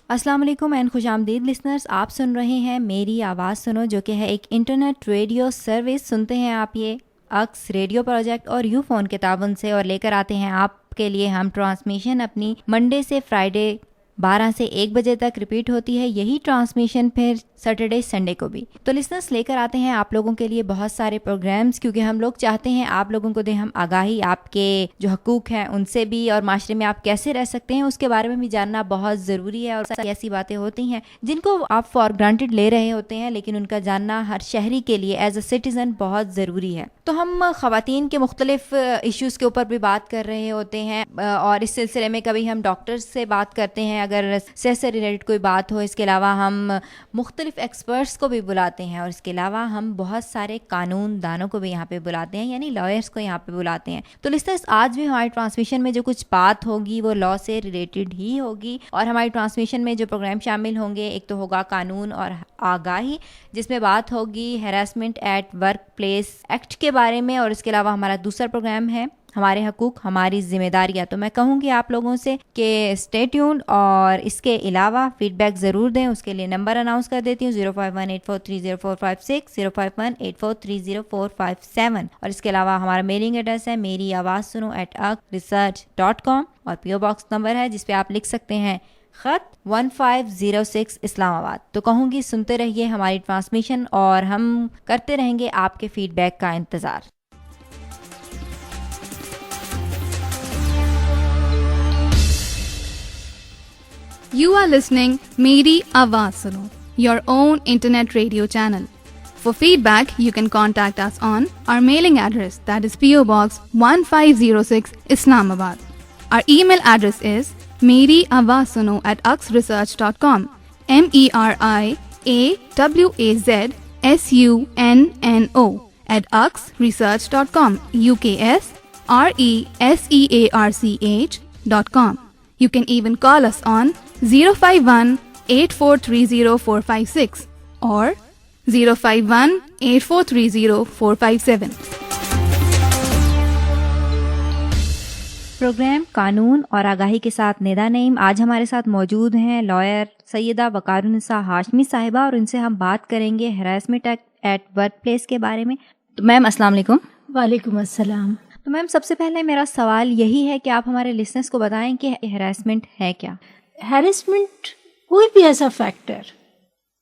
السلام علیکم اینڈ خوش آمدید لسنرز، آپ سن رہے ہیں میری آواز سنو، جو کہ ہے ایک انٹرنیٹ ریڈیو سروس. سنتے ہیں آپ یہ اکس ریڈیو پروجیکٹ اور یو فون کے تعاون سے، اور لے کر آتے ہیں آپ کے لیے ہم ٹرانسمیشن اپنی منڈے سے فرائیڈے 12 سے 1 بجے تک ریپیٹ ہوتی ہے. یہی ٹرانسمیشن پھر سیٹرڈے سنڈے کو بھی. تو لسنرس لے کر آتے ہیں آپ لوگوں کے لیے بہت سارے پروگرامز، کیونکہ ہم لوگ چاہتے ہیں آپ لوگوں کو دیں ہم آگاہی، آپ کے جو حقوق ہیں ان سے بھی، اور معاشرے میں آپ کیسے رہ سکتے ہیں اس کے بارے میں بھی جاننا بہت ضروری ہے. اور ایسی باتیں ہوتی ہیں جن کو آپ فار گرانٹیڈ لے رہے ہوتے ہیں، لیکن ان کا جاننا ہر شہری کے لیے ایز اے سٹیزن بہت ضروری ہے. تو ہم خواتین کے مختلف ایشوز کے اوپر بھی بات کر رہے ہوتے ہیں، اور اس سلسلے میں کبھی ہم ڈاکٹرز سے بات کرتے ہیں اگر صحت سے ریلیٹڈ کوئی بات ہو. اس کے علاوہ ہم مختلف ایکسپرٹس کو بھی بلاتے ہیں، اور اس کے علاوہ ہم بہت سارے قانون دانوں کو بھی یہاں پہ بلاتے ہیں، یعنی لائرس کو یہاں پہ بلاتے ہیں. تو لسنرز آج بھی ہماری ٹرانسمیشن میں جو کچھ بات ہوگی وہ لا سے ریلیٹڈ ہی ہوگی. اور ہماری ٹرانسمیشن میں جو پروگرام شامل ہوں گے، ایک تو ہوگا قانون اور آگاہی، جس میں بات ہوگی harassment at workplace act کے بارے میں، اور اس کے علاوہ ہمارا دوسرا پروگرام ہے ہمارے حقوق ہماری ذمہ داریاں. تو میں کہوں گی آپ لوگوں سے کہ اسٹے ٹیونڈ، اور اس کے علاوہ فیڈ بیک ضرور دیں. اس کے لیے نمبر اناؤنس کر دیتی ہوں 0518430456 0518430457. اور اس کے علاوہ ہمارا میلنگ ایڈریس ہے میری آواز سنو @research.com، اور پی او باکس نمبر ہے جس پہ آپ لکھ سکتے ہیں خط 1506 اسلام آباد. تو کہوں گی سنتے رہیے ہماری ٹرانسمیشن، اور ہم کرتے رہیں گے آپ کے فیڈ بیک کا انتظار. You are listening Meri Awaaz Suno, your own internet radio channel. For feedback, you can contact us on our mailing address, that is PO Box 1506 Islamabad. Our email address is meriawazsuno@uxresearch.com, MERIAWAZSUNNO @uxresearch.com, UKSRESEARCH.com. You can even call us on 051-8430-456 or 051-8430-457. Programme قانون اور آگاہی کے ساتھ ندا نعیم. آج ہمارے ساتھ موجود ہیں لائر سیدہ وقار النساء ہاشمی صاحبہ، اور ان سے ہم بات کریں گے ہراسمنٹ ایٹ ورک پلیس کے بارے میں. تو میم السلام علیکم. وعلیکم السلام. تو میم سب سے پہلے میرا سوال یہی ہے کہ آپ ہمارے لسنرس کو بتائیں کہ ہراسمنٹ ہے کیا؟ ہیرسمنٹ کوئی بھی ایسا فیکٹر،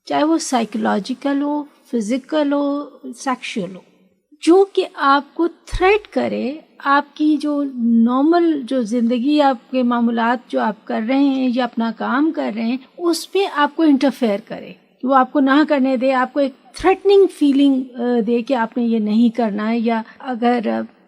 چاہے وہ سائیکولوجیکل ہو، فزیکل ہو، سیکشول ہو، جو کہ آپ کو تھریٹ کرے، آپ کی جو نارمل جو زندگی، آپ کے معمولات جو آپ کر رہے ہیں یا اپنا کام کر رہے ہیں، اس پہ آپ کو انٹرفیئر کرے، وہ آپ کو نہ کرنے دے، آپ کو ایک تھریٹننگ فیلنگ دے کہ آپ نے یہ نہیں کرنا ہے. یا اگر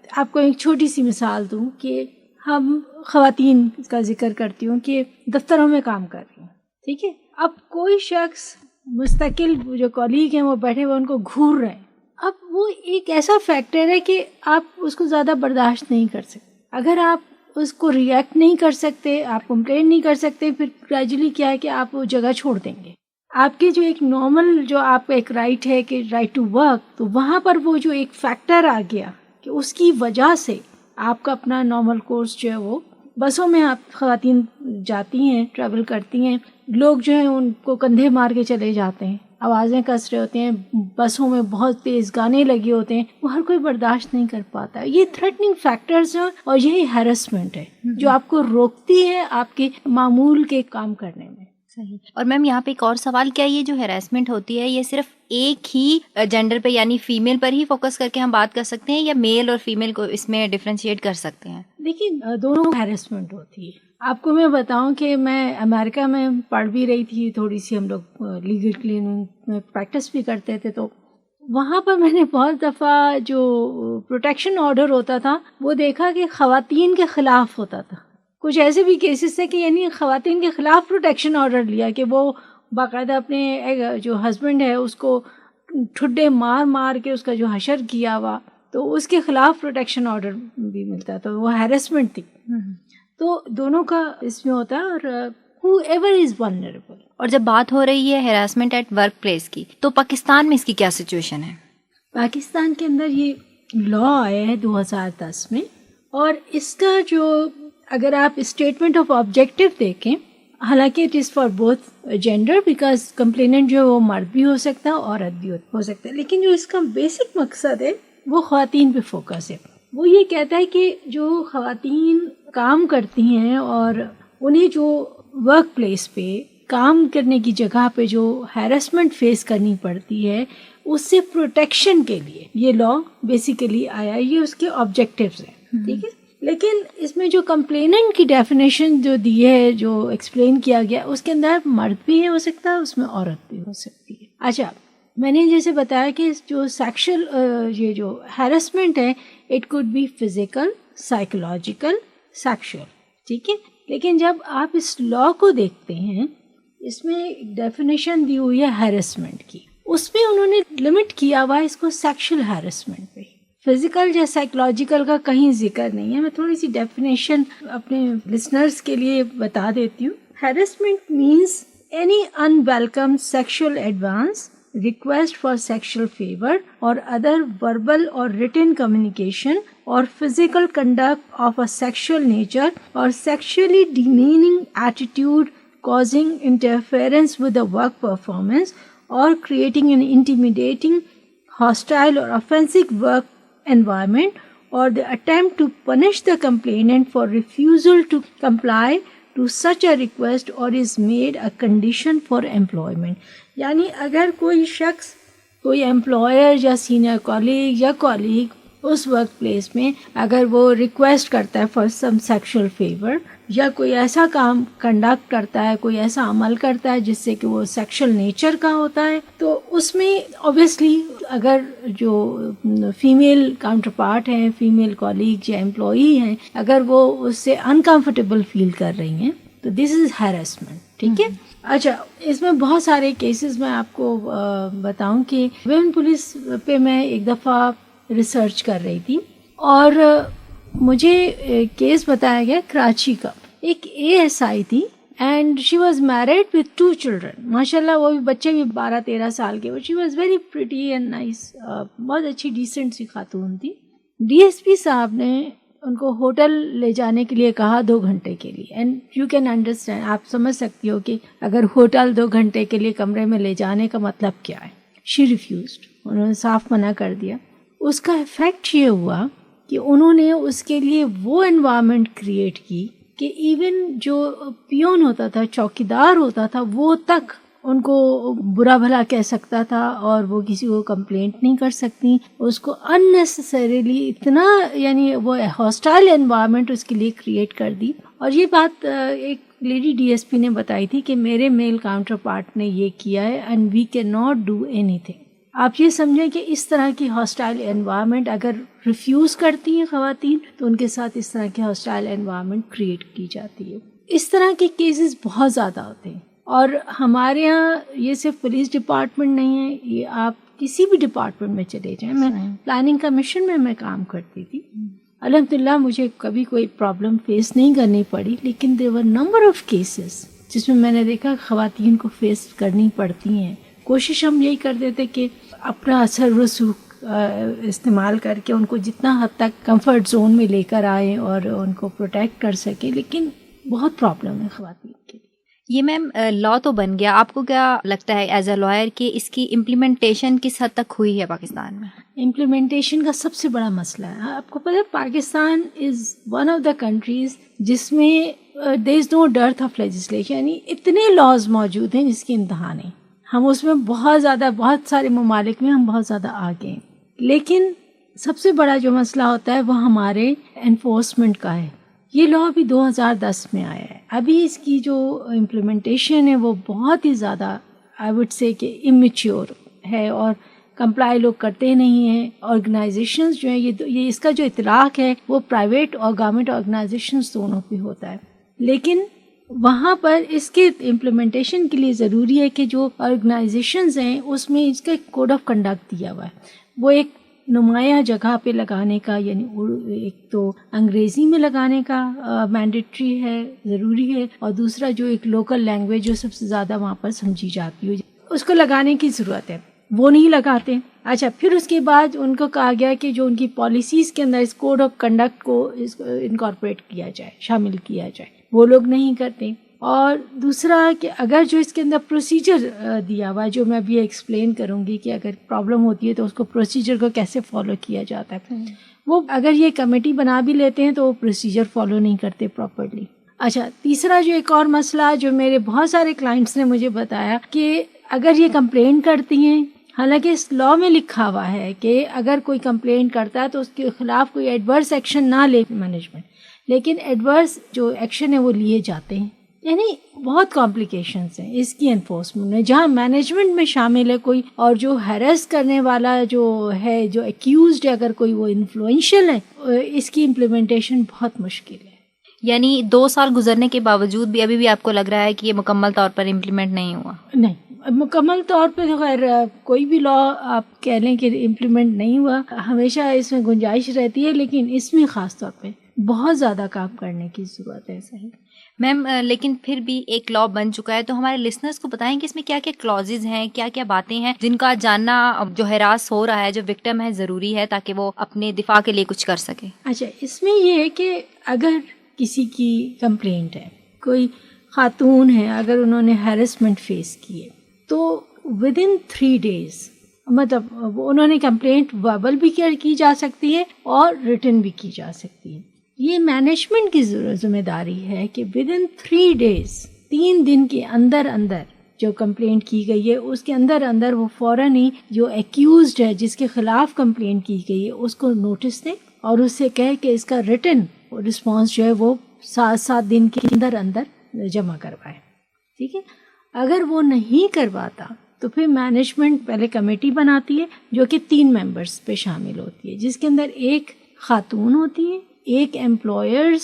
آپ کو ایک چھوٹی سی مثال دوں کہ ہم خواتین کا ذکر کرتی ہوں کہ دفتروں میں کام کر رہی ہوں، ٹھیک ہے، اب کوئی شخص مستقل جو کولیگ ہیں وہ بیٹھے ہوئے ان کو گھور رہے ہیں. اب وہ ایک ایسا فیکٹر ہے کہ آپ اس کو زیادہ برداشت نہیں کر سکتے. اگر آپ اس کو ریئیکٹ نہیں کر سکتے، آپ کمپلین نہیں کر سکتے، پھر گریجولی کیا ہے کہ آپ وہ جگہ چھوڑ دیں گے. آپ کے جو ایک نارمل جو آپ کا ایک رائٹ ہے کہ رائٹ ٹو ورک، تو وہاں پر وہ جو ایک فیکٹر آ گیا کہ اس کی وجہ سے آپ کا اپنا نارمل کورس جو ہے وہ بسوں میں آپ خواتین جاتی ہیں، ٹریول کرتی ہیں، لوگ جو ہیں ان کو کندھے مار کے چلے جاتے ہیں، آوازیں کس رہے ہوتے ہیں، بسوں میں بہت تیز گانے لگے ہوتے ہیں، وہ ہر کوئی برداشت نہیں کر پاتا. یہ تھریٹننگ فیکٹرز ہیں، اور یہی ہیرسمنٹ ہے جو آپ کو روکتی ہے آپ کے معمول کے کام کرنے میں. صحیح. اور میم یہاں پہ ایک اور سوال، کیا یہ جو ہیراسمنٹ ہوتی ہے یہ صرف ایک ہی جینڈر پہ یعنی فیمیل پر ہی فوکس کر کے ہم بات کر سکتے ہیں، یا میل اور فیمیل کو اس میں ڈفرینشیٹ کر سکتے ہیں؟ دیکھیے دونوں ہیرسمنٹ ہوتی ہے. آپ کو میں بتاؤں کہ میں امریکہ میں پڑھ بھی رہی تھی تھوڑی سی، ہم لوگ لیگل کلیننگ میں پریکٹس بھی کرتے تھے، تو وہاں پر میں نے بہت دفعہ جو پروٹیکشن آرڈر ہوتا تھا وہ دیکھا کہ خواتین کے خلاف ہوتا تھا. کچھ ایسے بھی کیسز تھے کہ یعنی خواتین کے خلاف پروٹیکشن آرڈر لیا کہ وہ باقاعدہ اپنے جو ہسبینڈ ہے اس کو ٹھڈے مار مار کے اس کا جو حشر کیا ہوا، تو اس کے خلاف پروٹیکشن آرڈر بھی ملتا، تو وہ ہیرسمنٹ تھی. تو دونوں کا اس میں ہوتا ہے، اور whoever is vulnerable. اور جب بات ہو رہی ہے ہیراسمنٹ ایٹ ورک پلیس کی، تو پاکستان میں اس کی کیا سچویشن ہے؟ پاکستان کے اندر یہ لا آیا ہے 2010 میں، اور اس کا جو اگر آپ اسٹیٹمنٹ آف آبجیکٹو دیکھیں حالانکہ it is for both gender because complainant جو ہے وہ مرد بھی ہو سکتا ہے عورت بھی ہو سکتا ہے، لیکن جو اس کا بیسک مقصد ہے وہ خواتین پہ فوکس ہے. وہ یہ کہتا ہے کہ جو خواتین کام کرتی ہیں اور انہیں جو ورک پلیس پہ کام کرنے کی جگہ پہ جو ہیراسمنٹ فیس کرنی پڑتی ہے اس سے پروٹیکشن کے لیے یہ لا بیسیکلی آیا، یہ اس کے آبجیکٹیوز ہیں. ٹھیک ہے، لیکن اس میں جو کمپلیننٹ کی ڈیفینیشن جو دی ہے، جو ایکسپلین کیا گیا، اس کے اندر مرد بھی ہو سکتا ہے، اس میں عورت بھی ہو سکتی ہے. اچھا، میں نے جیسے بتایا کہ جو سیکشل یہ جو ہیراسمنٹ ہے it could be physical, psychological, sexual. ٹھیک ہے، لیکن جب آپ اس لا کو دیکھتے ہیں اس میں ڈیفینیشن دی ہوئی ہے ہیراسمنٹ کی، اس میں انہوں نے لمٹ کیا ہوا اس کو سیکشل ہیراسمنٹ پہ. فزیکل یا سائیکولوجیکل کا کہیں ذکر نہیں ہے. میں تھوڑی سی ڈیفینیشن اپنے لسنرز کے لیے بتا دیتی ہوں. Harassment means any in welcome sexual advance, request for sexual favor or other verbal or written communication or physical conduct of a sexual nature or sexually demeaning attitude causing interference with the work performance or creating an intimidating, hostile or offensive work environment, or the attempt to punish the complainant for refusal to comply to such a request or is made a condition for employment. یعنی اگر کوئی شخص، کوئی employer یا senior colleague یا colleague اس work place میں اگر وہ ریکویسٹ کرتا ہے فار سم سیکشل فیور یا کوئی ایسا کام کنڈکٹ کرتا ہے، کوئی ایسا عمل کرتا ہے جس سے کہ وہ سیکشل نیچر کا ہوتا ہے، تو اس میں اوبیسلی اگر جو فیمیل کاؤنٹر پارٹ ہیں، فیمیل کالیگ یا امپلائی ہیں، اگر وہ اس سے انکمفرٹیبل فیل کر رہی ہیں تو دس از ہیراسمنٹ. ٹھیک ہے. اچھا، اس میں بہت سارے کیسز میں آپ کو بتاؤں کہ ویمن پولیس پہ میں ایک دفعہ ریسرچ کر رہی تھی اور مجھے کیس بتایا گیا کراچی کا. ایک ASI تھی and she was married with 2 children. ماشاء اللہ وہ بھی بچے بھی 12-13 سال کے. She was very pretty and nice, بہت اچھی ڈیسنٹ سی خاتون تھی. DSP صاحب نے ان کو ہوٹل لے جانے کے لیے کہا 2 گھنٹے کے لیے. اینڈ یو کین انڈرسٹینڈ، آپ سمجھ سکتی ہو کہ اگر ہوٹل 2 گھنٹے کے لیے کمرے میں لے جانے کا مطلب کیا ہے. شی ریفیوزڈ، انہوں نے صاف منع کر دیا. اس کا افیکٹ یہ ہوا کہ انہوں نے اس کے لیے وہ انوائرمنٹ کریٹ کی کہ ایون جو پیون ہوتا تھا، چوکیدار ہوتا تھا، وہ تک ان کو برا بھلا کہہ سکتا تھا اور وہ کسی کو کمپلینٹ نہیں کر سکتی. اس کو اننیسیسریلی اتنا یعنی وہ ہاسٹائل انوائرمنٹ اس کے لیے کریٹ کر دی. اور یہ بات ایک لیڈی DSP نے بتائی تھی کہ میرے میل کاؤنٹر پارٹ نے یہ کیا ہے and we can not do anything. آپ یہ سمجھیں کہ اس طرح کی ہاسٹائل انوائرمنٹ اگر ریفیوز کرتی ہیں خواتین تو ان کے ساتھ اس طرح کی ہاسٹائل انوائرمنٹ کریٹ کی جاتی ہے. اس طرح کے کیسز بہت زیادہ ہوتے ہیں اور ہمارے ہاں یہ صرف پولیس ڈپارٹمنٹ نہیں ہے، یہ آپ کسی بھی ڈپارٹمنٹ میں چلے جائیں. میں پلاننگ کمیشن میں کام کرتی تھی. الحمدللہ مجھے کبھی کوئی پرابلم فیس نہیں کرنی پڑی، لیکن دیر ور نمبر آف کیسز جس میں میں نے دیکھا خواتین کو فیس کرنی پڑتی ہیں. کوشش ہم یہی کرتے تھے کہ اپنا اثر رسوخ استعمال کر کے ان کو جتنا حد تک کمفرٹ زون میں لے کر آئیں اور ان کو پروٹیکٹ کر سکیں، لیکن بہت پرابلم ہے خواتین کے لیے. یہ میم لا تو بن گیا، آپ کو کیا لگتا ہے ایز اے لائر کہ اس کی امپلیمنٹیشن کس حد تک ہوئی ہے پاکستان میں؟ امپلیمنٹیشن کا سب سے بڑا مسئلہ ہے. آپ کو پتہ ہے Pakistan is one of the countries جس میں دیر از نو ڈرتھ آف لیجسلیشن، یعنی اتنے لاز موجود ہیں جس کی انتہا نہیں. ہم اس میں بہت زیادہ، بہت سارے ممالک میں ہم بہت زیادہ آگے ہیں، لیکن سب سے بڑا جو مسئلہ ہوتا ہے وہ ہمارے انفورسمنٹ کا ہے. یہ لا ابھی 2010 میں آیا ہے. ابھی اس کی جو امپلیمنٹیشن ہے وہ بہت ہی زیادہ آئی وڈ سے کہ امیچیور ہے اور کمپلائی لوگ کرتے نہیں ہیں. آرگنائزیشنز جو ہیں یہ اس کا جو اطلاق ہے وہ پرائیویٹ اور گورنمنٹ آرگنائزیشنز دونوں پہ ہوتا ہے، لیکن وہاں پر اس کے امپلیمنٹیشن کے لیے ضروری ہے کہ جو آرگنائزیشنز ہیں اس میں اس کا ایک کوڈ آف کنڈکٹ دیا ہوا ہے. وہ ایک نمایاں جگہ پہ لگانے کا، یعنی ایک تو انگریزی میں لگانے کا مینڈیٹری ہے، ضروری ہے، اور دوسرا جو ایک لوکل لینگویج جو سب سے زیادہ وہاں پر سمجھی جاتی ہو اس کو لگانے کی ضرورت ہے. وہ نہیں لگاتے. اچھا، پھر اس کے بعد ان کو کہا گیا کہ جو ان کی پالیسیز کے اندر اس کوڈ آف کنڈکٹ کو انکارپوریٹ کیا جائے، شامل کیا جائے. وہ لوگ نہیں کرتے. اور دوسرا کہ اگر جو اس کے اندر پروسیجر دیا ہوا ہے، جو میں ابھی ایکسپلین کروں گی کہ اگر پرابلم ہوتی ہے تو اس کو پروسیجر کو کیسے فالو کیا جاتا ہے، وہ اگر یہ کمیٹی بنا بھی لیتے ہیں تو وہ پروسیجر فالو نہیں کرتے پراپرلی. اچھا، تیسرا جو ایک اور مسئلہ جو میرے بہت سارے کلائنٹس نے مجھے بتایا کہ اگر یہ کمپلین کرتی ہیں، حالانکہ اس لا میں لکھا ہوا ہے کہ اگر کوئی کمپلین کرتا ہے تو اس کے خلاف کوئی ایڈورس ایکشن نہ لے مینجمنٹ، لیکن ایڈورس جو ایکشن ہے وہ لیے جاتے ہیں. یعنی بہت کمپلیکیشنس ہیں اس کی انفورسمنٹ میں، جہاں مینجمنٹ میں شامل ہے کوئی، اور جو ہیریس کرنے والا جو ہے، جو ایکیوزڈ ہے، اگر کوئی وہ انفلوئنشیل ہے، اس کی امپلیمنٹیشن بہت مشکل ہے. یعنی 2 سال گزرنے کے باوجود بھی ابھی بھی آپ کو لگ رہا ہے کہ یہ مکمل طور پر امپلیمنٹ نہیں ہوا؟ نہیں، مکمل طور پہ خیر کوئی بھی لا آپ کہہ لیں کہ امپلیمنٹ نہیں ہوا، ہمیشہ اس میں گنجائش رہتی ہے، لیکن اس میں خاص طور پہ بہت زیادہ کام کرنے کی ضرورت ہے. صحیح میم، لیکن پھر بھی ایک لا بن چکا ہے، تو ہمارے لسنرز کو بتائیں کہ اس میں کیا کیا کلازز ہیں، کیا کیا باتیں ہیں جن کا جاننا جو ہراس ہو رہا ہے، جو وکٹم ہے، ضروری ہے تاکہ وہ اپنے دفاع کے لیے کچھ کر سکے. اچھا، اس میں یہ ہے کہ اگر کسی کی کمپلینٹ ہے، کوئی خاتون ہے، اگر انہوں نے ہیرسمنٹ فیس کی ہے تو ودن 3 days، مطلب انہوں نے کمپلینٹ وربل بھی کی جا سکتی ہے اور ریٹن بھی کی جا سکتی ہے. یہ مینجمنٹ کی ذمہ داری ہے کہ ودن 3 days، 3 دن کے اندر اندر جو کمپلینٹ کی گئی ہے اس کے اندر اندر وہ فوراً ہی جو ایکیوزڈ ہے، جس کے خلاف کمپلینٹ کی گئی ہے، اس کو نوٹس دیں اور اس سے کہے کہ اس کا ریٹن رسپانس جو ہے وہ 7 دن کے اندر اندر جمع کروائے. ٹھیک ہے، اگر وہ نہیں کرواتا تو پھر مینجمنٹ پہلے کمیٹی بناتی ہے جو کہ 3 ممبرس پہ شامل ہوتی ہے، جس کے اندر ایک خاتون ہوتی ہے، ایک امپلائرز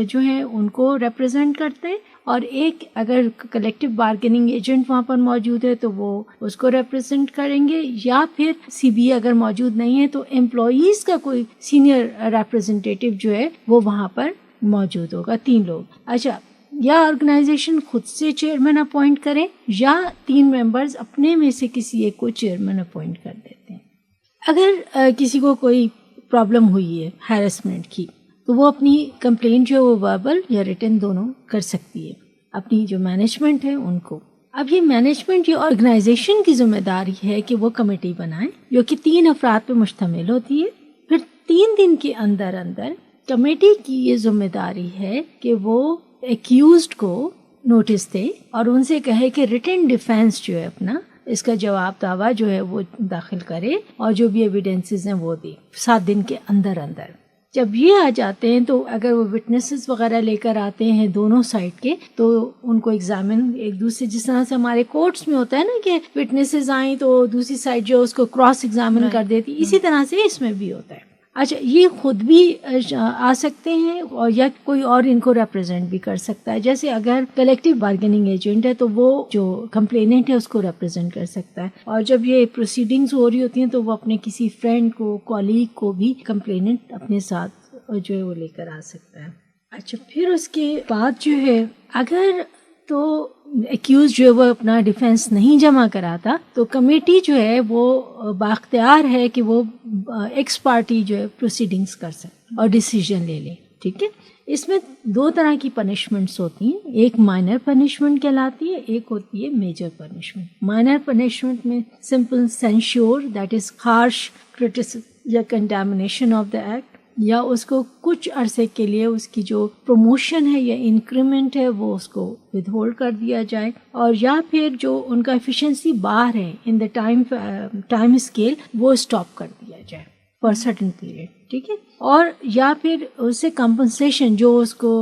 جو ہیں ان کو ریپرزینٹ کرتے ہیں، اور ایک اگر کلیکٹیو بارگیننگ ایجنٹ وہاں پر موجود ہے تو وہ اس کو ریپرزینٹ کریں گے، یا پھر سی بی اگر موجود نہیں ہے تو امپلائیز کا کوئی سینئر ریپرزینٹیٹیو جو ہے وہ وہاں پر موجود ہوگا. 3 لوگ. اچھا، یا آرگنائزیشن خود سے چیئرمین اپوائنٹ کریں یا 3 ممبرز اپنے میں سے کسی ایک کو چیئرمین اپوائنٹ کر دیتے ہیں. اگر کسی کو کوئی پرابلم ہوئی ہے ہیرسمنٹ کی تو وہ اپنی کمپلینٹ جو ہے وہ وربل یا ریٹن دونوں کر سکتی ہے اپنی جو مینجمنٹ ہے ان کو. اب یہ مینجمنٹ یا آرگنائزیشن کی ذمہ داری ہے کہ وہ کمیٹی بنائیں جو کہ 3 افراد پہ مشتمل ہوتی ہے. پھر 3 دن کے اندر اندر کمیٹی کی یہ ذمہ داری ہے کہ وہ ایکیوزڈ کو نوٹس دے اور ان سے کہے کہ ریٹن ڈیفینس جو ہے اپنا اس کا جواب دعویٰ جو ہے وہ داخل کرے اور جو بھی ایویڈنسز ہیں وہ دے 7 دن کے اندر اندر. جب یہ آ جاتے ہیں تو اگر وہ وٹنسز وغیرہ لے کر آتے ہیں دونوں سائڈ کے تو ان کو ایگزامن ایک دوسرے، جس طرح سے ہمارے کورٹس میں ہوتا ہے نا کہ وٹنسز آئیں تو دوسری سائڈ جو اس کو کراس ایگزامن کر دیتی، اسی طرح سے اس میں بھی ہوتا ہے. اچھا، یہ خود بھی آ سکتے ہیں اور یا کوئی اور ان کو ریپرزینٹ بھی کر سکتا ہے. جیسے اگر کلیکٹیو بارگیننگ ایجنٹ ہے تو وہ جو کمپلیننٹ ہے اس کو ریپرزینٹ کر سکتا ہے، اور جب یہ پروسیڈنگز ہو رہی ہوتی ہیں تو وہ اپنے کسی فرینڈ کو، کولیگ کو بھی کمپلیننٹ اپنے ساتھ جو ہے وہ لے کر آ سکتا ہے. اچھا، پھر اس کے بعد جو ہے اگر تو ایکیوز جو ہے وہ اپنا ڈیفینس نہیں جمع کراتا تو کمیٹی جو ہے وہ بااختیار ہے کہ وہ ایکس پارٹی جو ہے پروسیڈنگز کر سکے اور ڈیسیجن لے لے. ٹھیک ہے، اس میں 2 طرح کی پنشمنٹس ہوتی ہیں، ایک مائنر پنشمنٹ کہلاتی ہے، ایک ہوتی ہے میجر پنشمنٹ. مائنر پنشمنٹ میں simple censure, that is harsh criticism یا کنڈیمنیشن آف دا ایکٹ، یا اس کو کچھ عرصے کے لیے اس کی جو پروموشن ہے یا انکریمنٹ ہے وہ اس کو ود ہولڈ کر دیا جائے، اور یا پھر جو ان کا ایفیشنسی بار ہے ان دا ٹائم اسکیل وہ اسٹاپ کر دیا جائے فار سرٹن پیریڈ. ٹھیک ہے، اور یا پھر اس سے کمپنسیشن جو اس کو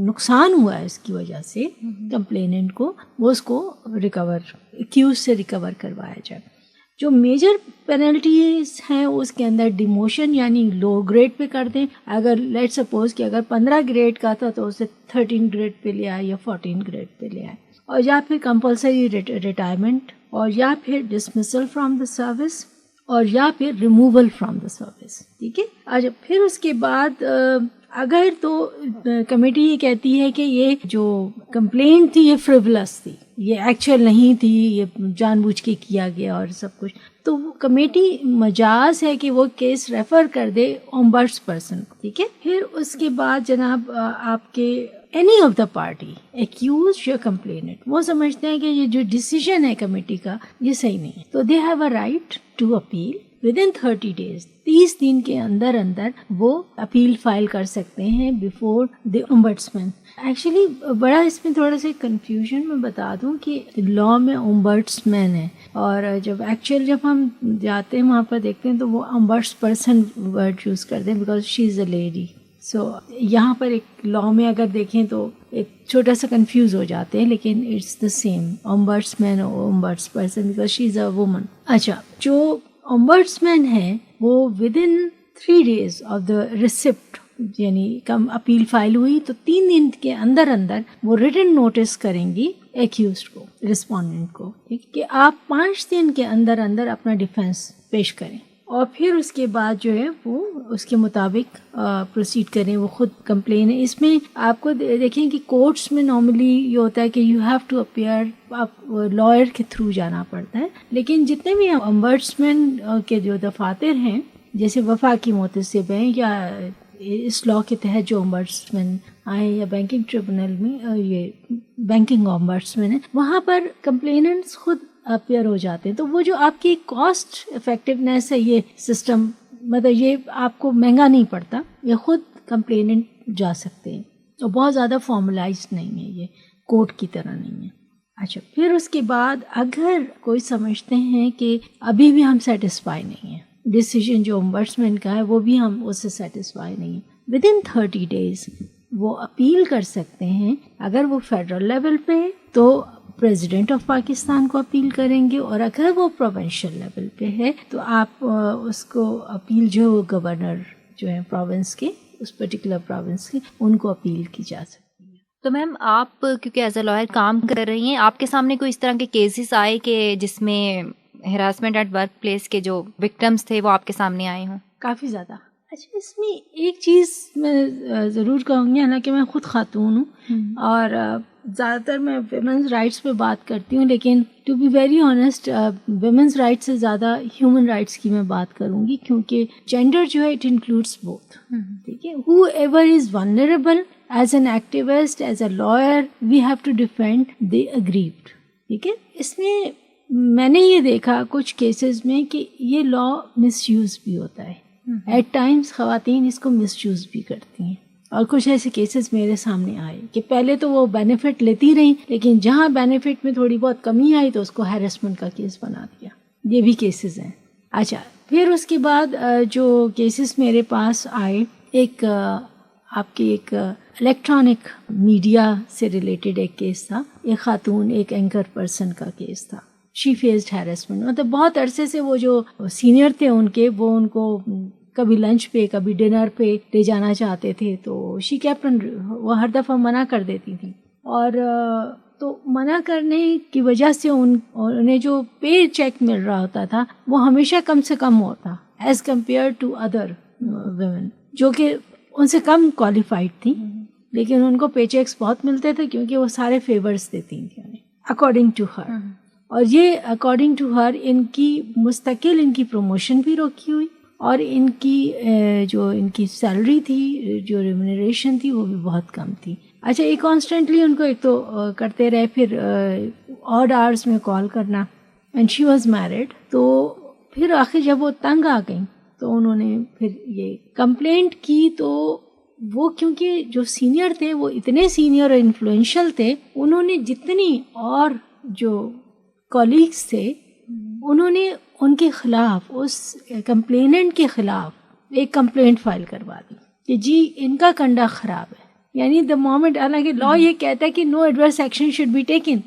نقصان ہوا ہے اس کی وجہ سے کمپلیننٹ کو، وہ اس کو ایکیوز سے ریکور کروایا جائے. جو میجر پینلٹیز ہیں اس کے اندر ڈیموشن یعنی لو گریڈ پہ کر دیں. اگر لیٹ سپوز کہ اگر 15 گریڈ کا تھا تو اسے 13 گریڈ پہ لے آئے یا 14 گریڈ پہ لے آئے، اور یا پھر کمپلسری ریٹائرمنٹ، اور یا پھر ڈسمسل فرام دا سروس، اور یا پھر ریموول فرام دا سروس. ٹھیک ہے، اور پھر اس کے بعد اگر تو کمیٹی یہ کہتی ہے کہ یہ جو کمپلینٹ تھی یہ فریولس تھی، یہ ایکچوئل نہیں تھی، یہ جان بوجھ کے کیا گیا اور سب کچھ، تو کمیٹی مجاز ہے کہ وہ کیس ریفر کر دے اومبڈس پرسن کو. ٹھیک ہے، پھر اس کے بعد جناب آپ کے any of the party accused your complainant, وہ سمجھتے ہیں کہ یہ جو ڈیسیژن ہے کمیٹی کا یہ صحیح نہیں ہے, تو they have a right to appeal within 30 days. 30 دن کے اندر وہ اپیل فائل کر سکتے ہیں before the ombudsman. ایکچولی بڑا اس میں تھوڑا سا کنفیوژن میں بتا دوں کہ لا میں ombudsman ہے, اور جب ہم جاتے ہیں وہاں پر دیکھتے ہیں تو وہ ombuds person ورڈ یوز کرتے ہیں because she is a lady. سو یہاں پر ایک لا میں اگر دیکھیں تو ایک چھوٹا سا کنفیوز ہو جاتے ہیں, لیکن اٹس دا سیم ombudsman اور ombuds person because she is a woman. اچھا, جو ombudsman ہے وہ with in 3 days of the ریسپٹ, یعنی کم اپیل فائل ہوئی تو 3 دن کے اندر وہ ریٹن نوٹس کریں گی ایکیوزڈ کو, رسپونڈنٹ کو, کہ آپ 5 دن کے اندر اپنا ڈیفینس پیش کریں, اور پھر اس کے بعد جو ہے وہ اس کے مطابق پروسیڈ کریں. وہ خود کمپلین ہے. اس میں آپ کو دیکھیں کہ کورٹس میں نارملی یہ ہوتا ہے کہ یو ہیو ٹو اپیئر, آپ لائر کے تھرو جانا پڑتا ہے, لیکن جتنے بھی ombudsman کے جو دفاتر ہیں جیسے وفاقی محتسب ہیں یا اس لا کے تحت جو ombudsman آئے یا بینکنگ ٹریبونل میں یہ بینکنگ ombudsman ہے, وہاں پر کمپلیننٹس خود اپیئر ہو جاتے ہیں. تو وہ جو آپ کی کاسٹ افیکٹونیس ہے یہ سسٹم, مطلب یہ آپ کو مہنگا نہیں پڑتا, یہ خود کمپلیننٹ جا سکتے ہیں, اور بہت زیادہ فارملائزڈ نہیں ہے, یہ کورٹ کی طرح نہیں ہے. اچھا, پھر اس کے بعد اگر کوئی سمجھتے ہیں کہ ابھی بھی ہم سیٹسفائی نہیں ہیں, ڈیسیژن جو ombudsman کا ہے وہ بھی ہم اس سے سیٹسفائی نہیں ہیں, ود ان 30 days وہ اپیل کر سکتے ہیں. اگر وہ فیڈرل لیول پہ ہے تو پریزیڈنٹ آف پاکستان کو اپیل کریں گے, اور اگر وہ پروونشل لیول پہ ہے تو آپ اس کو اپیل جو گورنر جو ہے پروونس کے, اس پرٹیکولر پروونس کے, ان کو اپیل کی جا سکتی ہے. تو میم آپ کیونکہ ایز اے لائر کام کر رہی ہیں, آپ کے سامنے کوئی اس طرح کے کیسز آئے کہ جس میں ہراسمنٹ ایٹ ورک پلیس کے جو وکٹمس تھے وہ آپ کے سامنے آئے ہوں؟ کافی زیادہ. اچھا, اس میں ایک چیز میں ضرور کہوں گی, حالانکہ میں خود خاتون ہوں اور زیادہ تر میں ویمنز رائٹس پہ بات کرتی ہوں, لیکن to be very honest women's rights سے زیادہ ہیومن رائٹس کی میں بات کروں گی, کیونکہ جینڈر جو ہے اٹ انکلوڈس بوتھ. ٹھیک ہے, however is vulnerable as an activist, as a lawyer, we have to defend the aggrieved. ٹھیک ہے, اس میں نے یہ دیکھا کچھ کیسز میں کہ یہ لا مس یوز بھی ہوتا ہے. ایٹ ٹائمس خواتین اس کو مس یوز بھی کرتی ہیں, اور کچھ ایسے کیسز میرے سامنے آئے کہ پہلے تو وہ بینیفٹ لیتی رہیں, لیکن جہاں بینیفٹ میں تھوڑی بہت کمی آئی تو اس کو ہیرسمنٹ کا کیس بنا دیا. یہ بھی کیسز ہیں. اچھا, پھر اس کے بعد جو کیسز میرے پاس آئے, ایک آپ کے ایک الیکٹرانک میڈیا سے ریلیٹڈ ایک کیس تھا. ایک خاتون, ایک اینکر پرسن کا کیس تھا. شی فیسڈ ہیرسمنٹ. مطلب بہت عرصے سے وہ جو سینئر تھے ان کے, وہ ان کو کبھی لنچ پہ کبھی ڈنر پہ لے جانا چاہتے تھے, تو شی کیپٹن وہ ہر دفعہ منع کر دیتی تھی, اور تو منع کرنے کی وجہ سے انہیں جو پے چیک مل رہا ہوتا تھا وہ ہمیشہ کم سے کم ہوتا as compare to other women جو کہ ان سے کم کوالیفائڈ تھیں, لیکن ان کو پے چیکس بہت ملتے تھے کیونکہ وہ سارے فیورز دیتی تھیں انہیں اکارڈنگ ٹو ہر. اور یہ اکارڈنگ ٹو ہر ان کی مستقل ان کی پروموشن بھی روکی ہوئی, اور ان کی جو ان کی سیلری تھی, جو ریمونریشن تھی, وہ بھی بہت کم تھی. اچھا, یہ کانسٹنٹلی ان کو ایک تو کرتے رہے, پھر آڈ آورس میں کال کرنا, اینڈ شی واز میرڈ. تو پھر آخر جب وہ تنگ آ گئیں تو انہوں نے پھر یہ کمپلینٹ کی. تو وہ کیونکہ جو سینئر تھے وہ اتنے سینئر اور انفلوئنشل تھے, انہوں نے جتنی اور جو کولیگس تھے انہوں نے ان کے خلاف, اس کمپلیننٹ کے خلاف ایک کمپلینٹ فائل کروا دی کہ جی ان کا کنڈکٹ خراب ہے. یعنی دا مومنٹ, حالانکہ لا یہ کہتا ہے کہ no adverse action should be taken,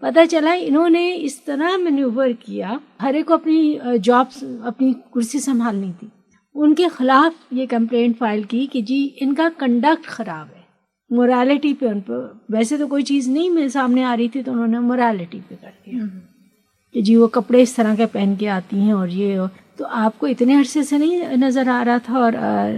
پتہ چلا انہوں نے اس طرح مینیور کیا, ہر ایک کو اپنی جاب اپنی کرسی سنبھالنی تھی, ان کے خلاف یہ کمپلینٹ فائل کی کہ جی ان کا کنڈکٹ خراب ہے. مورالٹی پہ ان پہ ویسے تو کوئی چیز نہیں میرے سامنے آ رہی تھی, تو انہوں نے مورالٹی پہ کر دیا کہ جی وہ کپڑے اس طرح کے پہن کے آتی ہیں, اور یہ تو آپ کو اتنے عرصے سے نہیں نظر آ رہا تھا, اور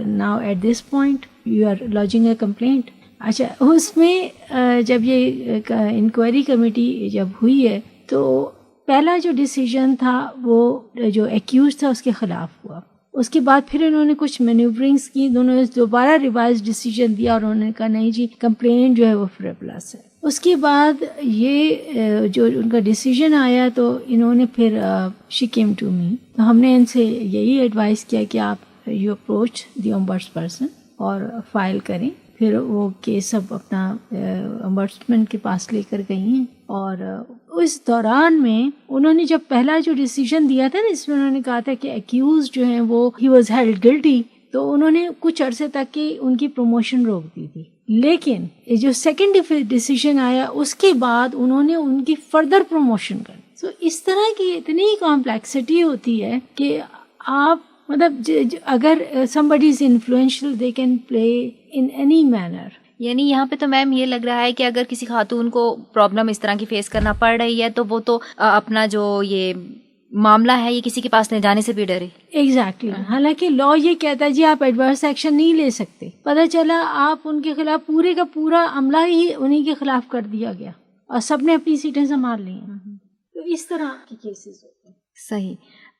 now at this point you are lodging a complaint. اچھا, اس میں جب یہ انکوائری کمیٹی جب ہوئی ہے تو پہلا جو ڈیسیژن تھا وہ جو ایکیوز تھا اس کے خلاف ہوا. اس کے بعد پھر انہوں نے کچھ مینیورنگس کی, انہوں نے دوبارہ ریوائز ڈیسیجن دیا اور انہوں نے کہا نہیں جی کمپلینٹ جو ہے وہ فریولس ہے. اس کے بعد یہ جو ان کا ڈیسیجن آیا تو انہوں نے پھر شی کیم ٹو می, تو ہم نے ان سے یہی ایڈوائز کیا کہ آپ یو اپروچ دی امبڈس پرسن اور فائل کریں. پھر وہ کیس اب اپنا امبڈسمن کے پاس لے کر گئی ہیں, اور اس دوران میں انہوں نے جب پہلا جو ڈیسیجن دیا تھا نا, اس میں انہوں نے کہا تھا کہ اکیوز جو ہیں وہ ہی واز ہیلڈ گلٹی, تو انہوں نے کچھ عرصے تک کی ان کی پروموشن روک دی تھی. لیکن جو سیکنڈ ڈیسیجن آیا اس کے بعد انہوں نے ان کی فردر پروموشن کر دی. سو اس طرح کی اتنی کمپلیکسٹی ہوتی ہے کہ آپ مطلب اگر somebody is influential they can play in any manner. یعنی یہاں پہ تو میم یہ لگ رہا ہے کہ اگر کسی خاتون کو پرابلم اس طرح کی فیس کرنا پڑ رہی ہے تو وہ تو اپنا جو یہ معاملہ ہے یہ کسی کے پاس لے جانے سے بھی ڈرے. ایگزیکٹلی. حالانکہ لا یہ کہتا ہے جی آپ ایڈورس ایکشن نہیں لے سکتے, پتہ چلا آپ ان کے خلاف پورے کا پورا عملہ ہی انہیں کے خلاف کر دیا گیا اور سب نے اپنی سیٹیں سنبھال لی ہیں. تو اس طرح کے کیسز ہوتے ہیں. صحیح.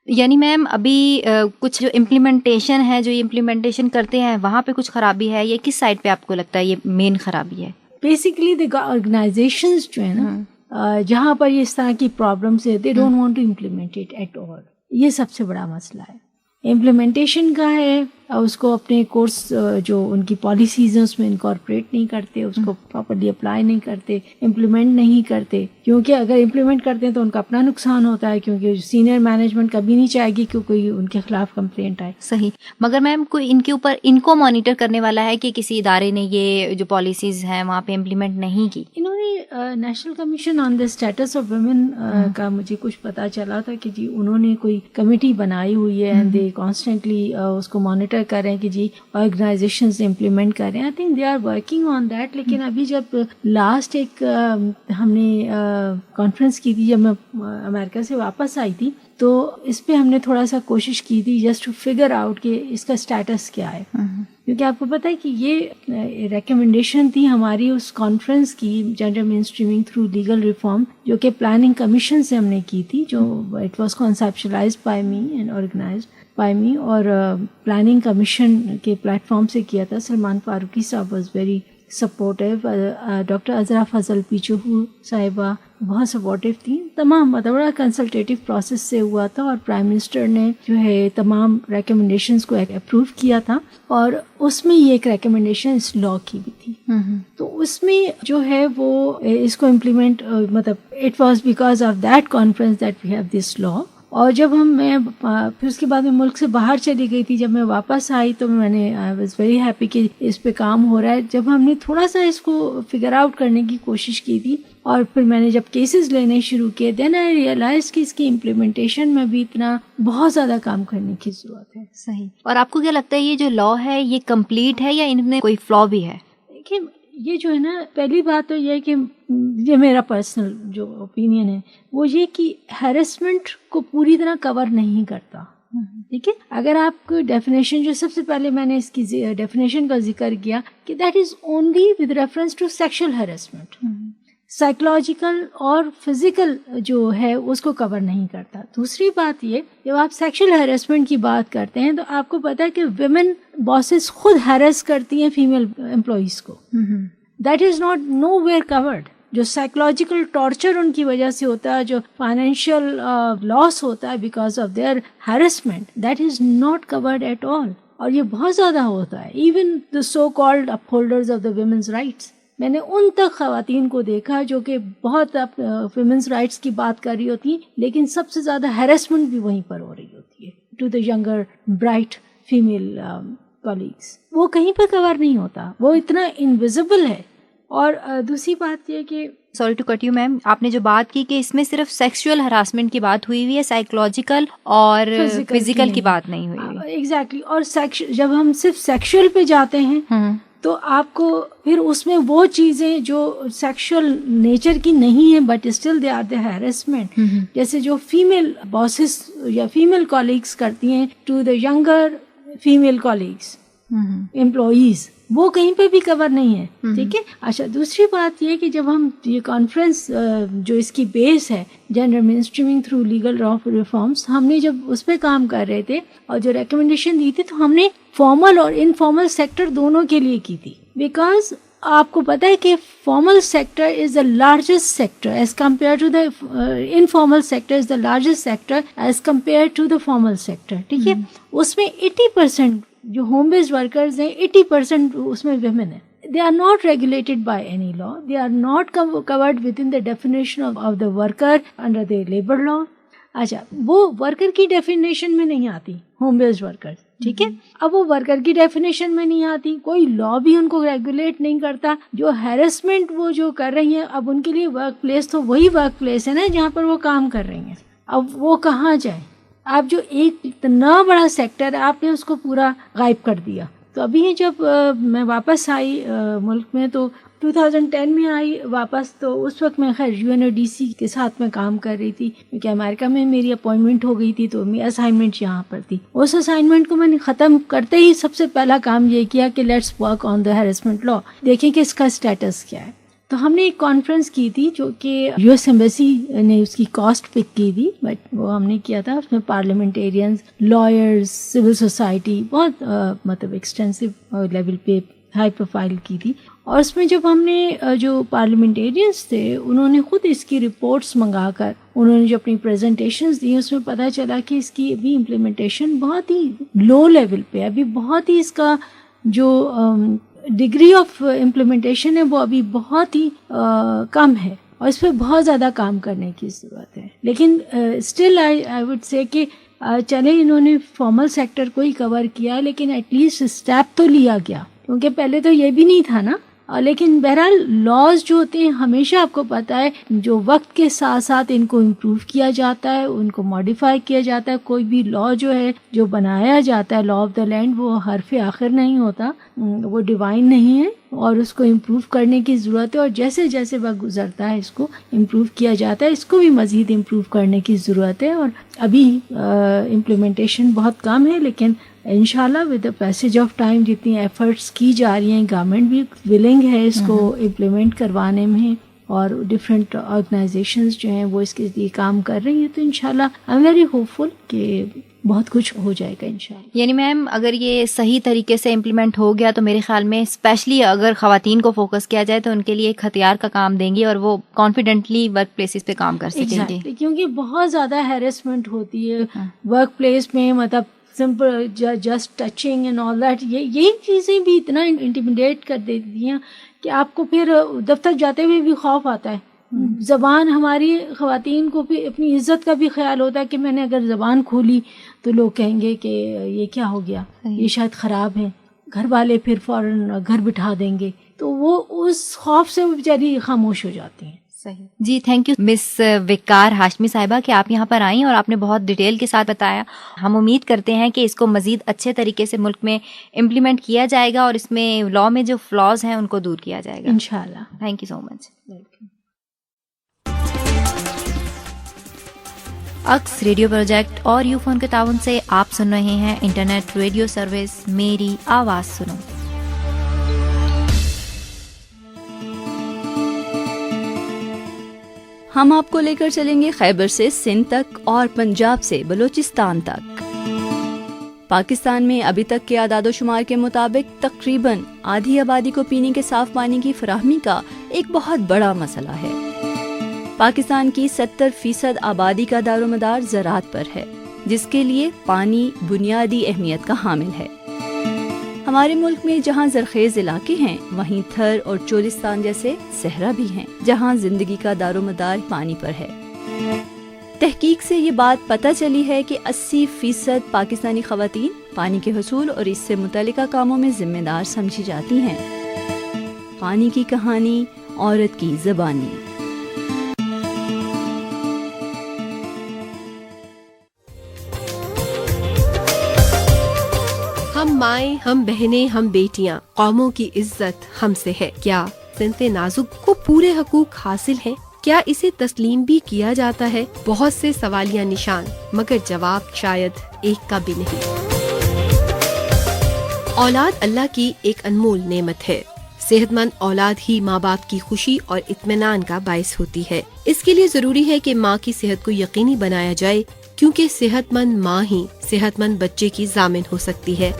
یعنی میم ابھی کچھ جو امپلیمنٹیشن ہے, جو یہ امپلیمنٹیشن کرتے ہیں وہاں پہ کچھ خرابی ہے, یہ کس سائڈ پہ آپ کو لگتا ہے یہ مین خرابی ہے؟ بیسیکلی دی آرگنائزیشنز جو ہیں نا جہاں پر یہ اس طرح کی پرابلمس ہے, they don't want to implement it at all. یہ سب سے بڑا مسئلہ ہے. امپلیمنٹیشن کا ہے, اس کو اپنے کورس جو ان کی پالیسیز ہیں اس میں انکارپوریٹ نہیں کرتے, اس کو پراپرلی اپلائی نہیں کرتے, امپلیمنٹ نہیں کرتے. کیونکہ اگر امپلیمنٹ کرتے ہیں تو ان کا اپنا نقصان ہوتا ہے, کیونکہ سینئر مینجمنٹ کبھی نہیں چاہے گی کہ کوئی ان کے خلاف کمپلینٹ آئے. صحیح. مگر میم کوئی ان کے اوپر ان کو مانیٹر کرنے والا ہے کہ کسی ادارے نے یہ جو پالیسیز ہیں وہاں پہ امپلیمنٹ نہیں کی؟ انہوں نے National Commission on the Status of Women کا مجھے کچھ پتا چلا تھا کہ جی انہوں نے کوئی کمیٹی بنائی ہوئی ہے اینڈ دے کانسٹنٹلی اس کو مانیٹر کر رہے ہیں کہ جی آرگنائزیشنز امپلیمنٹ کر رہے ہیں. I think they are working on that. لیکن ابھی جب لاسٹ ایک ہم نے کانفرنس کی تھی جب میں امریکہ سے واپس آئی تھی, تو اس پہ ہم نے تھوڑا سا کوشش کی تھی جسٹ ٹو فگر آؤٹ کہ اس کا اسٹیٹس کیا ہے. کیونکہ آپ کو پتہ ہے کہ یہ ریکمنڈیشن تھی ہماری اس کانفرنس کی, جینڈر مین اسٹریمنگ تھرو لیگل ریفارم, جو کہ پلاننگ کمیشن سے ہم نے کی تھی, جو it was conceptualised by me and organised by me, اور پلاننگ کمیشن کے پلیٹ فارم سے کیا تھا. سلمان فاروقی صاحب was very supportive, doctor Azra Fazal Pechuho صاحبہ بہت سپورٹیو تھیں. تمام بڑا کنسلٹیٹیو پروسیس سے ہوا تھا, اور پرائم منسٹر نے جو ہے تمام ریکمنڈیشنز کو اپروو کیا تھا, اور اس میں یہ ایک ریکمنڈیشن اس لاء کی بھی تھی. تو اس میں جو ہے وہ اس کو امپلیمنٹ مطلب it was because of that conference that we have this law. اور جب میں پھر اس کے بعد میں ملک سے باہر چلی گئی تھی, جب میں واپس آئی تو میں نے آئی واز ویری ہیپی کہ اس پہ کام ہو رہا ہے. جب ہم نے تھوڑا سا اس کو فگر آؤٹ کرنے کی کوشش کی تھی اور پھر میں نے جب کیسز لینے شروع کیے, دین آئی ریئلائز کہ اس کی امپلیمنٹیشن میں بھی اتنا بہت زیادہ کام کرنے کی ضرورت ہے. صحیح. اور آپ کو کیا لگتا ہے یہ جو لاء ہے یہ کمپلیٹ ہے یا ان میں کوئی فلا بھی ہے؟ دیکھیے یہ جو ہے نا, پہلی بات تو یہ ہے کہ یہ میرا پرسنل جو اوپینین ہے وہ یہ کہ ہیرسمنٹ کو پوری طرح کور نہیں کرتا. ٹھیک ہے, اگر آپ کو ڈیفینیشن, جو سب سے پہلے میں نے اس کی ڈیفینیشن کا ذکر کیا کہ that is only with reference to sexual harassment, psychological اور فزیکل جو ہے اس کو کور نہیں کرتا. دوسری بات یہ, جب آپ سیکشل ہیرسمنٹ کی بات کرتے ہیں تو آپ کو پتا ہے کہ ویمن باسز خود ہیرس کرتی ہیں فیمیل امپلائیز کو. That is not no where covered. جو سائیکولوجیکل ٹارچر ان کی وجہ سے ہوتا ہے, جو فائنینشیل لاس ہوتا ہے because of their harassment, that is not covered at all. اور یہ بہت زیادہ ہوتا ہے. Even the so called upholders of the women's rights, میں نے ان تک خواتین کو دیکھا جو کہ بہت ویمنز رائٹس کی بات کر رہی ہوتی ہیں, لیکن سب سے زیادہ ہیرسمنٹ بھی وہیں پر ہو رہی ہوتی ہے to the younger bright female colleagues. وہ کہیں پر کور نہیں ہوتا, وہ اتنا انویزیبل ہے. اور دوسری بات یہ کہ sorry to cut you ma'am, آپ نے جو بات کی کہ اس میں صرف سیکشول ہراسمنٹ کی بات ہوئی ہوئی ہے, سائیکولوجیکل اور فزیکل کی بات نہیں ہوئی. ایگزیکٹلی. اور جب ہم صرف سیکشول پہ جاتے ہیں تو آپ کو پھر اس میں وہ چیزیں جو سیکشول نیچر کی نہیں ہیں but still they are the harassment, جیسے جو فیمیل باسز یا فیمیل کولیگس کرتی ہیں to the younger female colleagues employees, وہ کہیں پہ بھی کور نہیں ہے. ٹھیک ہے. اچھا دوسری بات یہ کہ جب ہم یہ کانفرنس جو اس کی بیس ہے جینڈر مین اسٹریمنگ تھرو لیگل لا ریفارمس, ہم نے جب اس پہ کام کر رہے تھے اور جو ریکمنڈیشن دی تھی تو ہم نے فارمل اور انفارمل سیکٹر دونوں کے لیے کی تھی. بیکاز آپ کو پتہ ہے کہ formal sector is the largest sector as compare to the informal sector is the largest sector as compare to the formal sector. ٹھیک ہے. اس میں 80% جو ہوم بیسڈ ورکرز ہیں 80% اس میں ویمن ہیں. They are not regulated by any law. They are not covered within the definition of the worker under the labor law. اچھا وہ worker کی ڈیفینیشن میں نہیں آتی ہوم بیسڈ ورکر. ٹھیک ہے. اب وہ ورکر کی ڈیفینیشن میں نہیں آتی, کوئی لا بھی ان کو ریگولیٹ نہیں کرتا. جو ہیرسمنٹ وہ جو کر رہی ہیں, اب ان کے لیے ورک پلیس تو وہی ورک پلیس ہے نا جہاں پر وہ کام کر رہی ہیں. اب وہ کہاں جائیں؟ آپ جو ایک اتنا بڑا سیکٹر آپ نے اس کو پورا غائب کر دیا. تو ابھی جب میں واپس آئی ملک میں تو 2010 میں آئی واپس, تو اس وقت میں خیر UNODC کے ساتھ میں کام کر رہی تھی کیونکہ امریکہ میں میری اپوائنٹمنٹ ہو گئی تھی تو میری اسائنمنٹ یہاں پر تھی. اس اسائنمنٹ کو میں نے ختم کرتے ہی سب سے پہلا کام یہ کیا کہ let's work on the harassment law, دیکھیں کہ اس کا اسٹیٹس کیا ہے. تو ہم نے ایک کانفرنس کی تھی جو کہ US ایمبیسی نے اس کی کاسٹ پک کی تھی, بٹ وہ ہم نے کیا تھا. اس میں پارلیمنٹیرینز, لائرز, سول سوسائٹی, بہت مطلب ایکسٹینسو لیول پہ ہائی پروفائل کی تھی. اور اس میں جب ہم نے جو پارلیمنٹیرینز تھے انہوں نے خود اس کی رپورٹس منگا کر انہوں نے جو اپنی پریزنٹیشنز دی, اس میں پتہ چلا کہ اس کی ابھی امپلیمنٹیشن بہت ہی لو لیول پہ, ابھی بہت ہی اس کا جو ڈگری آف امپلیمنٹیشن ہے وہ ابھی بہت ہی کم ہے اور اس پہ بہت زیادہ کام کرنے کی ضرورت ہے. لیکن اسٹل آئی وڈ سے کہ چلے انہوں نے فارمل سیکٹر کو ہی کور کیا لیکن ایٹ لیسٹ اسٹیپ تو لیا گیا, کیونکہ پہلے تو یہ بھی نہیں تھا نا. لیکن بہرحال لاز جو ہوتے ہیں ہمیشہ آپ کو پتہ ہے جو وقت کے ساتھ ساتھ ان کو امپروو کیا جاتا ہے, ان کو ماڈیفائی کیا جاتا ہے. کوئی بھی لا جو ہے جو بنایا جاتا ہے, لا آف دا لینڈ, وہ حرف آخر نہیں ہوتا, وہ ڈیوائن نہیں ہے اور اس کو امپروو کرنے کی ضرورت ہے. اور جیسے جیسے وقت گزرتا ہے اس کو امپروو کیا جاتا ہے, اس کو بھی مزید امپروو کرنے کی ضرورت ہے. اور ابھی امپلیمنٹیشن بہت کم ہے, لیکن انشاءاللہ with the passage of time جتنی ایفرٹس کی جا رہی ہیں, گورنمنٹ بھی ولنگ ہے اس کو امپلیمنٹ کروانے میں, اور ڈفرینٹ آرگنائزیشنز جو ہیں وہ اس کے لیے کام کر رہی ہیں. تو انشاءاللہ آئی ایم ویری ہوپ فل کہ بہت کچھ ہو جائے گا انشاءاللہ. یعنی میم اگر یہ صحیح طریقے سے امپلیمنٹ ہو گیا تو میرے خیال میں اسپیشلی اگر خواتین کو فوکس کیا جائے تو ان کے لیے ایک ہتھیار کا کام دیں گی اور وہ کانفیڈنٹلی ورک پلیسز پہ کام کر سکیں گے. کیونکہ بہت زیادہ ہیرسمنٹ ہوتی ہے ورک پلیس میں, مطلب simple just touching and all that, یہی چیزیں بھی اتنا انٹیمیڈیٹ کر دیتی ہیں کہ آپ کو پھر دفتر جاتے ہوئے بھی خوف آتا ہے. زبان ہماری خواتین کو بھی اپنی عزت کا بھی خیال ہوتا ہے کہ میں نے اگر زبان کھولی تو لوگ کہیں گے کہ یہ کیا ہو گیا, یہ شاید خراب ہے, گھر والے پھر فوراً گھر بٹھا دیں گے, تو وہ اس خوف سے وہ بیچاری خاموش ہو جاتی ہیں. صحیح جی, تھینک یو مس وقار ہاشمی صاحبہ کہ آپ یہاں پر آئیں اور آپ نے بہت ڈیٹیل کے ساتھ بتایا. ہم امید کرتے ہیں کہ اس کو مزید اچھے طریقے سے ملک میں امپلیمنٹ کیا جائے گا اور اس میں لا میں جو فلاز ہیں ان کو دور کیا جائے گا انشاءاللہ. تھینک یو سو مچ. اکس ریڈیو پروجیکٹ اور یو فون کے تعاون سے آپ سن رہے ہیں انٹرنیٹ ریڈیو سروس میری آواز سنو. ہم آپ کو لے کر چلیں گے خیبر سے سندھ تک اور پنجاب سے بلوچستان تک. پاکستان میں ابھی تک کے اعداد و شمار کے مطابق تقریباً آدھی آبادی کو پینے کے صاف پانی کی فراہمی کا ایک بہت بڑا مسئلہ ہے. پاکستان کی 70% آبادی کا دار و مدار زراعت پر ہے, جس کے لیے پانی بنیادی اہمیت کا حامل ہے. ہمارے ملک میں جہاں زرخیز علاقے ہیں وہیں تھر اور چولستان جیسے صحرا بھی ہیں جہاں زندگی کا دار و مدار پانی پر ہے. تحقیق سے یہ بات پتہ چلی ہے کہ 80% پاکستانی خواتین پانی کے حصول اور اس سے متعلقہ کاموں میں ذمہ دار سمجھی جاتی ہیں. پانی کی کہانی عورت کی زبانی. ہم مائیں، ہم بہنیں، ہم بیٹیاں، قوموں کی عزت ہم سے ہے. کیا صنف نازک کو پورے حقوق حاصل ہیں؟ کیا اسے تسلیم بھی کیا جاتا ہے؟ بہت سے سوالیہ نشان، مگر جواب شاید ایک کا بھی نہیں. اولاد اللہ کی ایک انمول نعمت ہے. صحت مند اولاد ہی ماں باپ کی خوشی اور اطمینان کا باعث ہوتی ہے. اس کے لیے ضروری ہے کہ ماں کی صحت کو یقینی بنایا جائے، کیونکہ صحت مند ماں ہی صحت مند بچے کی ضامن ہو سکتی ہے.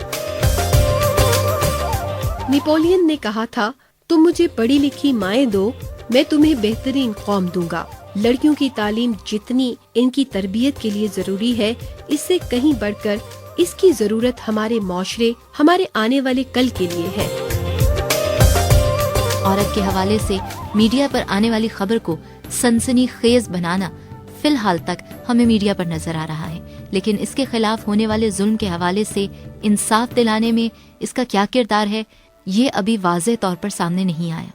نیپولین نے کہا تھا، تم مجھے پڑھی لکھی مائیں دو، میں تمہیں بہترین قوم دوں گا. لڑکیوں کی تعلیم جتنی ان کی تربیت کے لیے ضروری ہے، اس سے کہیں بڑھ کر اس کی ضرورت ہمارے معاشرے، ہمارے آنے والے کل کے لیے ہے. عورت کے حوالے سے میڈیا پر آنے والی خبر کو سنسنی خیز بنانا فی الحال تک ہمیں میڈیا پر نظر آ رہا ہے، لیکن اس کے خلاف ہونے والے ظلم کے حوالے سے انصاف دلانے میں اس کا کیا کردار ہے، یہ ابھی واضح طور پر سامنے نہیں آیا،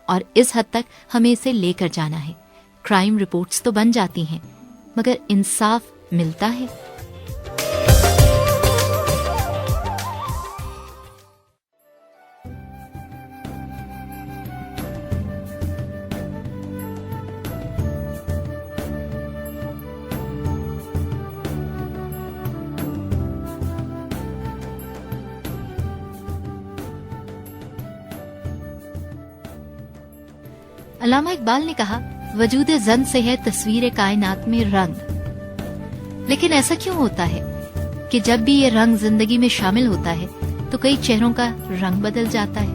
اور اس حد تک ہمیں اسے لے کر جانا ہے. کرائم رپورٹس تو بن جاتی ہیں، مگر انصاف ملتا ہے؟ علامہ اقبال نے کہا، وجود زن سے ہے تصویر کائنات میں رنگ. لیکن ایسا کیوں ہوتا ہے کہ جب بھی یہ رنگ زندگی میں شامل ہوتا ہے تو کئی چہروں کا رنگ بدل جاتا ہے؟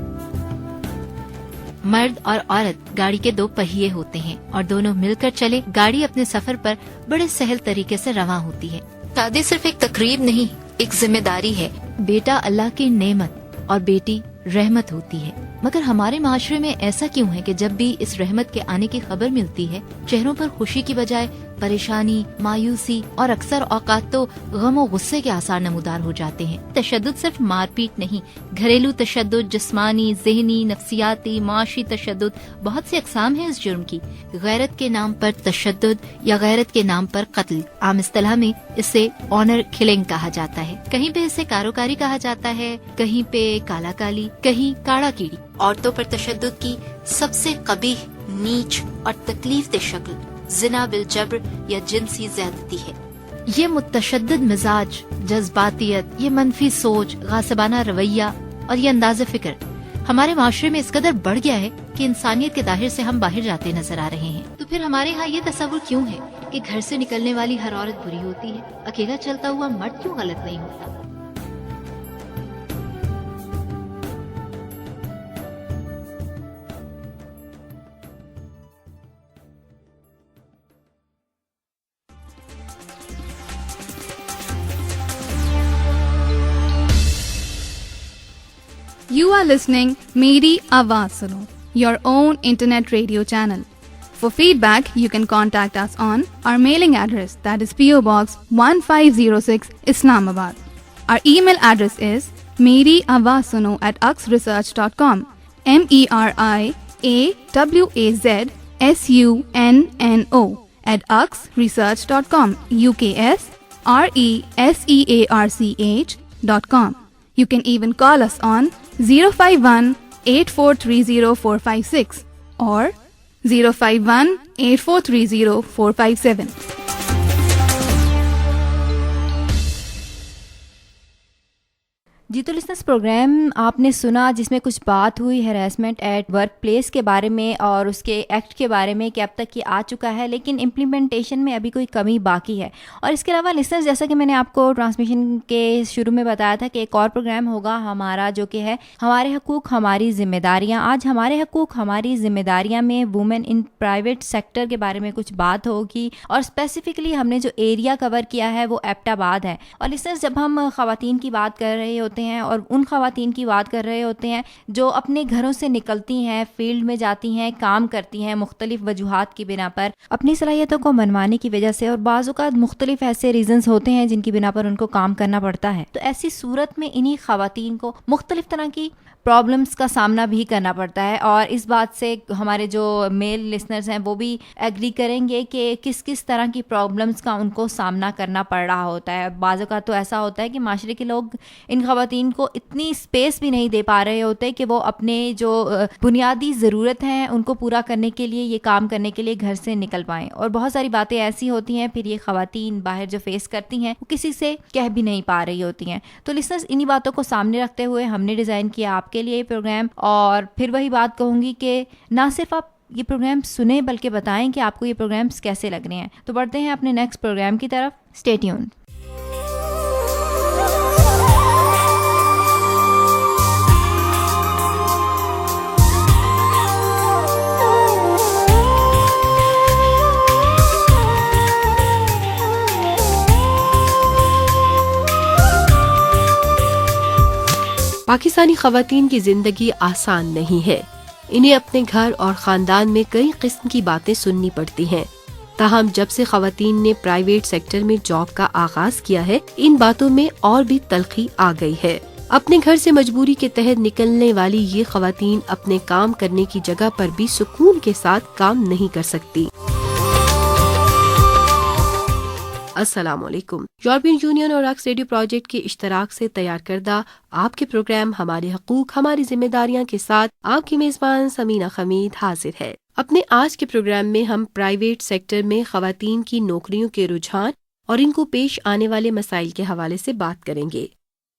مرد اور عورت گاڑی کے دو پہیے ہوتے ہیں، اور دونوں مل کر چلے گاڑی اپنے سفر پر بڑے سہل طریقے سے رواں ہوتی ہے. شادی صرف ایک تقریب نہیں، ایک ذمہ داری ہے. بیٹا اللہ کی نعمت اور بیٹی رحمت ہوتی ہے، مگر ہمارے معاشرے میں ایسا کیوں ہے کہ جب بھی اس رحمت کے آنے کی خبر ملتی ہے، چہروں پر خوشی کی بجائے پریشانی، مایوسی اور اکثر اوقات تو غم و غصے کے آثار نمودار ہو جاتے ہیں. تشدد صرف مار پیٹ نہیں، گھریلو تشدد، جسمانی، ذہنی، نفسیاتی، معاشی تشدد، بہت سی اقسام ہیں اس جرم کی. غیرت کے نام پر تشدد یا غیرت کے نام پر قتل، عام اصطلاح میں اسے آنر کلنگ کہا جاتا ہے. کہیں پہ اسے کاروکاری کہا جاتا ہے، کہیں پہ کالا کالی، کہیں کاڑا کیڑی. عورتوں پر تشدد کی سب سے قبیح، نیچ اور تکلیف دہ شکل زنا بالجبر یا جنسی زیادتی ہے. یہ متشدد مزاج، جذباتیت، یہ منفی سوچ، غاصبانہ رویہ اور یہ انداز فکر ہمارے معاشرے میں اس قدر بڑھ گیا ہے کہ انسانیت کے دائرے سے ہم باہر جاتے نظر آ رہے ہیں. تو پھر ہمارے ہاں یہ تصور کیوں ہے کہ گھر سے نکلنے والی ہر عورت بری ہوتی ہے، اکیلا چلتا ہوا مرد کیوں غلط نہیں ہوتا؟ You are listening Meri Awaaz Suno, your own internet radio channel. For feedback, you can contact us on our mailing address, that is PO Box 1506, Islamabad. Our email address is meriawazsuno@uxresearch.com, MERIAWAZSUNNO@uxresearch.com, UKSRESEARCH.com. You can even call us on 051-8430-456 or 051-8430-457. جی تو listeners, programme آپ نے سنا جس میں کچھ بات ہوئی harassment at work place کے بارے میں اور اس کے ایکٹ کے بارے میں کہ اب تک یہ آ چکا ہے، لیکن امپلیمنٹیشن میں ابھی کوئی کمی باقی ہے. اور اس کے علاوہ لسنرز، جیسا کہ میں نے آپ کو ٹرانسمیشن کے شروع میں بتایا تھا کہ ایک اور پروگرام ہوگا ہمارا جو کہ ہے ہمارے حقوق ہماری ذمہ داریاں. آج ہمارے حقوق ہماری ذمہ داریاں میں وومن ان پرائیویٹ سیکٹر کے بارے میں کچھ بات ہوگی، اور اسپیسیفکلی ہم نے جو ایریا کور کیا ہے وہ ایبٹ آباد ہے. اور لسنرز، جب ہم خواتین کی بات کر رہے ہوتے ہیں اور ان خواتین کی بات کر رہے ہوتے ہیں جو اپنے گھروں سے نکلتی ہیں، فیلڈ میں جاتی ہیں، کام کرتی ہیں مختلف وجوہات کی بنا پر، اپنی صلاحیتوں کو منوانے کی وجہ سے، اور بعض اوقات مختلف ایسے ریزنز ہوتے ہیں جن کی بنا پر ان کو کام کرنا پڑتا ہے، تو ایسی صورت میں انہی خواتین کو مختلف طرح کی پرابلمس کا سامنا بھی کرنا پڑتا ہے. اور اس بات سے ہمارے جو میل لسنرز ہیں وہ بھی ایگری کریں گے کہ کس کس طرح کی پرابلمس کا ان کو سامنا کرنا پڑ رہا ہوتا ہے. بعض اوقات تو ایسا ہوتا ہے کہ معاشرے کے لوگ ان خواتین خواتین کو اتنی اسپیس بھی نہیں دے پا رہے ہوتے کہ وہ اپنے جو بنیادی ضرورت ہیں ان کو پورا کرنے کے لیے، یہ کام کرنے کے لیے گھر سے نکل پائیں. اور بہت ساری باتیں ایسی ہوتی ہیں پھر یہ خواتین باہر جو فیس کرتی ہیں وہ کسی سے کہہ بھی نہیں پا رہی ہوتی ہیں. تو لسنرز، انہی باتوں کو سامنے رکھتے ہوئے ہم نے ڈیزائن کیا آپ کے لیے یہ پروگرام. اور پھر وہی بات کہوں گی کہ نہ صرف آپ یہ پروگرام سنیں بلکہ بتائیں کہ آپ کو یہ پروگرامز کیسے لگ رہے ہیں. تو بڑھتے ہیں اپنے نیکسٹ پروگرام کی طرف. Stay tuned. پاکستانی خواتین کی زندگی آسان نہیں ہے. انہیں اپنے گھر اور خاندان میں کئی قسم کی باتیں سننی پڑتی ہیں. تاہم جب سے خواتین نے پرائیویٹ سیکٹر میں جاب کا آغاز کیا ہے، ان باتوں میں اور بھی تلخی آ گئی ہے. اپنے گھر سے مجبوری کے تحت نکلنے والی یہ خواتین اپنے کام کرنے کی جگہ پر بھی سکون کے ساتھ کام نہیں کر سکتی. السلام علیکم. یورپین یونین اور اکس ریڈیو پروجیکٹ کے اشتراک سے تیار کردہ آپ کے پروگرام ہمارے حقوق ہماری ذمہ داریاں کے ساتھ آپ کی میزبان سمینہ خمید حاضر ہے. اپنے آج کے پروگرام میں ہم پرائیویٹ سیکٹر میں خواتین کی نوکریوں کے رجحان اور ان کو پیش آنے والے مسائل کے حوالے سے بات کریں گے.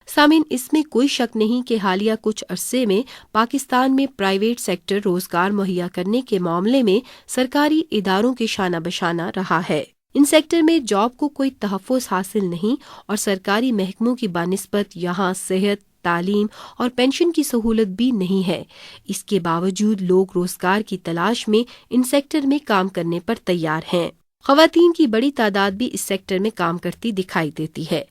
سامعین، اس میں کوئی شک نہیں کہ حالیہ کچھ عرصے میں پاکستان میں پرائیویٹ سیکٹر روزگار مہیا کرنے کے معاملے میں سرکاری اداروں کے شانہ بشانہ رہا ہے. ان سیکٹر میں جاب کو کوئی تحفظ حاصل نہیں اور سرکاری محکموں کی بنسبت یہاں صحت، تعلیم اور پینشن کی سہولت بھی نہیں ہے. اس کے باوجود لوگ روزگار کی تلاش میں ان سیکٹر میں کام کرنے پر تیار ہیں. خواتین کی بڑی تعداد بھی اس سیکٹر میں کام کرتی دکھائی دیتی ہے.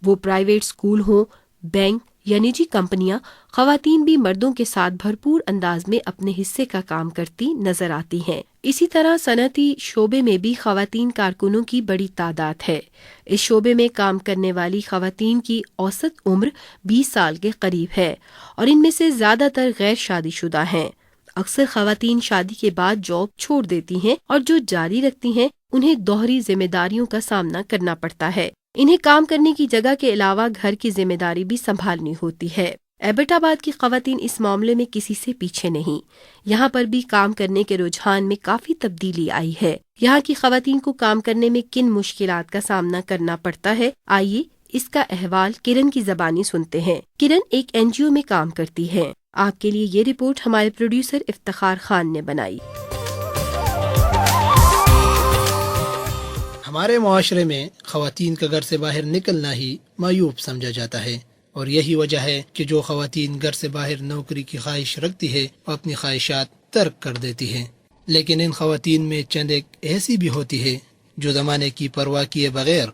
وہ پرائیویٹ اسکول ہوں، بینک یا نجی کمپنیاں، خواتین بھی مردوں کے ساتھ بھرپور انداز میں اپنے حصے کا کام کرتی نظر آتی ہیں. اسی طرح صنعتی شعبے میں بھی خواتین کارکنوں کی بڑی تعداد ہے. اس شعبے میں کام کرنے والی خواتین کی اوسط عمر 20 سال کے قریب ہے اور ان میں سے زیادہ تر غیر شادی شدہ ہیں. اکثر خواتین شادی کے بعد جاب چھوڑ دیتی ہیں اور جو جاری رکھتی ہیں انہیں دوہری ذمہ داریوں کا سامنا کرنا پڑتا ہے. انہیں کام کرنے کی جگہ کے علاوہ گھر کی ذمہ داری بھی سنبھالنی ہوتی ہے. ایبٹ آباد کی خواتین اس معاملے میں کسی سے پیچھے نہیں. یہاں پر بھی کام کرنے کے رجحان میں کافی تبدیلی آئی ہے. یہاں کی خواتین کو کام کرنے میں کن مشکلات کا سامنا کرنا پڑتا ہے، آئیے اس کا احوال کرن کی زبانی سنتے ہیں. کرن ایک NGO میں کام کرتی ہے. آپ کے لیے یہ رپورٹ ہمارے پروڈیوسر افتخار خان نے بنائی. ہمارے معاشرے میں خواتین کا گھر سے باہر نکلنا ہی معیوب سمجھا جاتا ہے، اور یہی وجہ ہے کہ جو خواتین گھر سے باہر نوکری کی خواہش رکھتی ہے وہ اپنی خواہشات ترک کر دیتی ہے. لیکن ان خواتین میں چند ایک ایسی بھی ہوتی ہے جو زمانے کی پرواہ کیے بغیر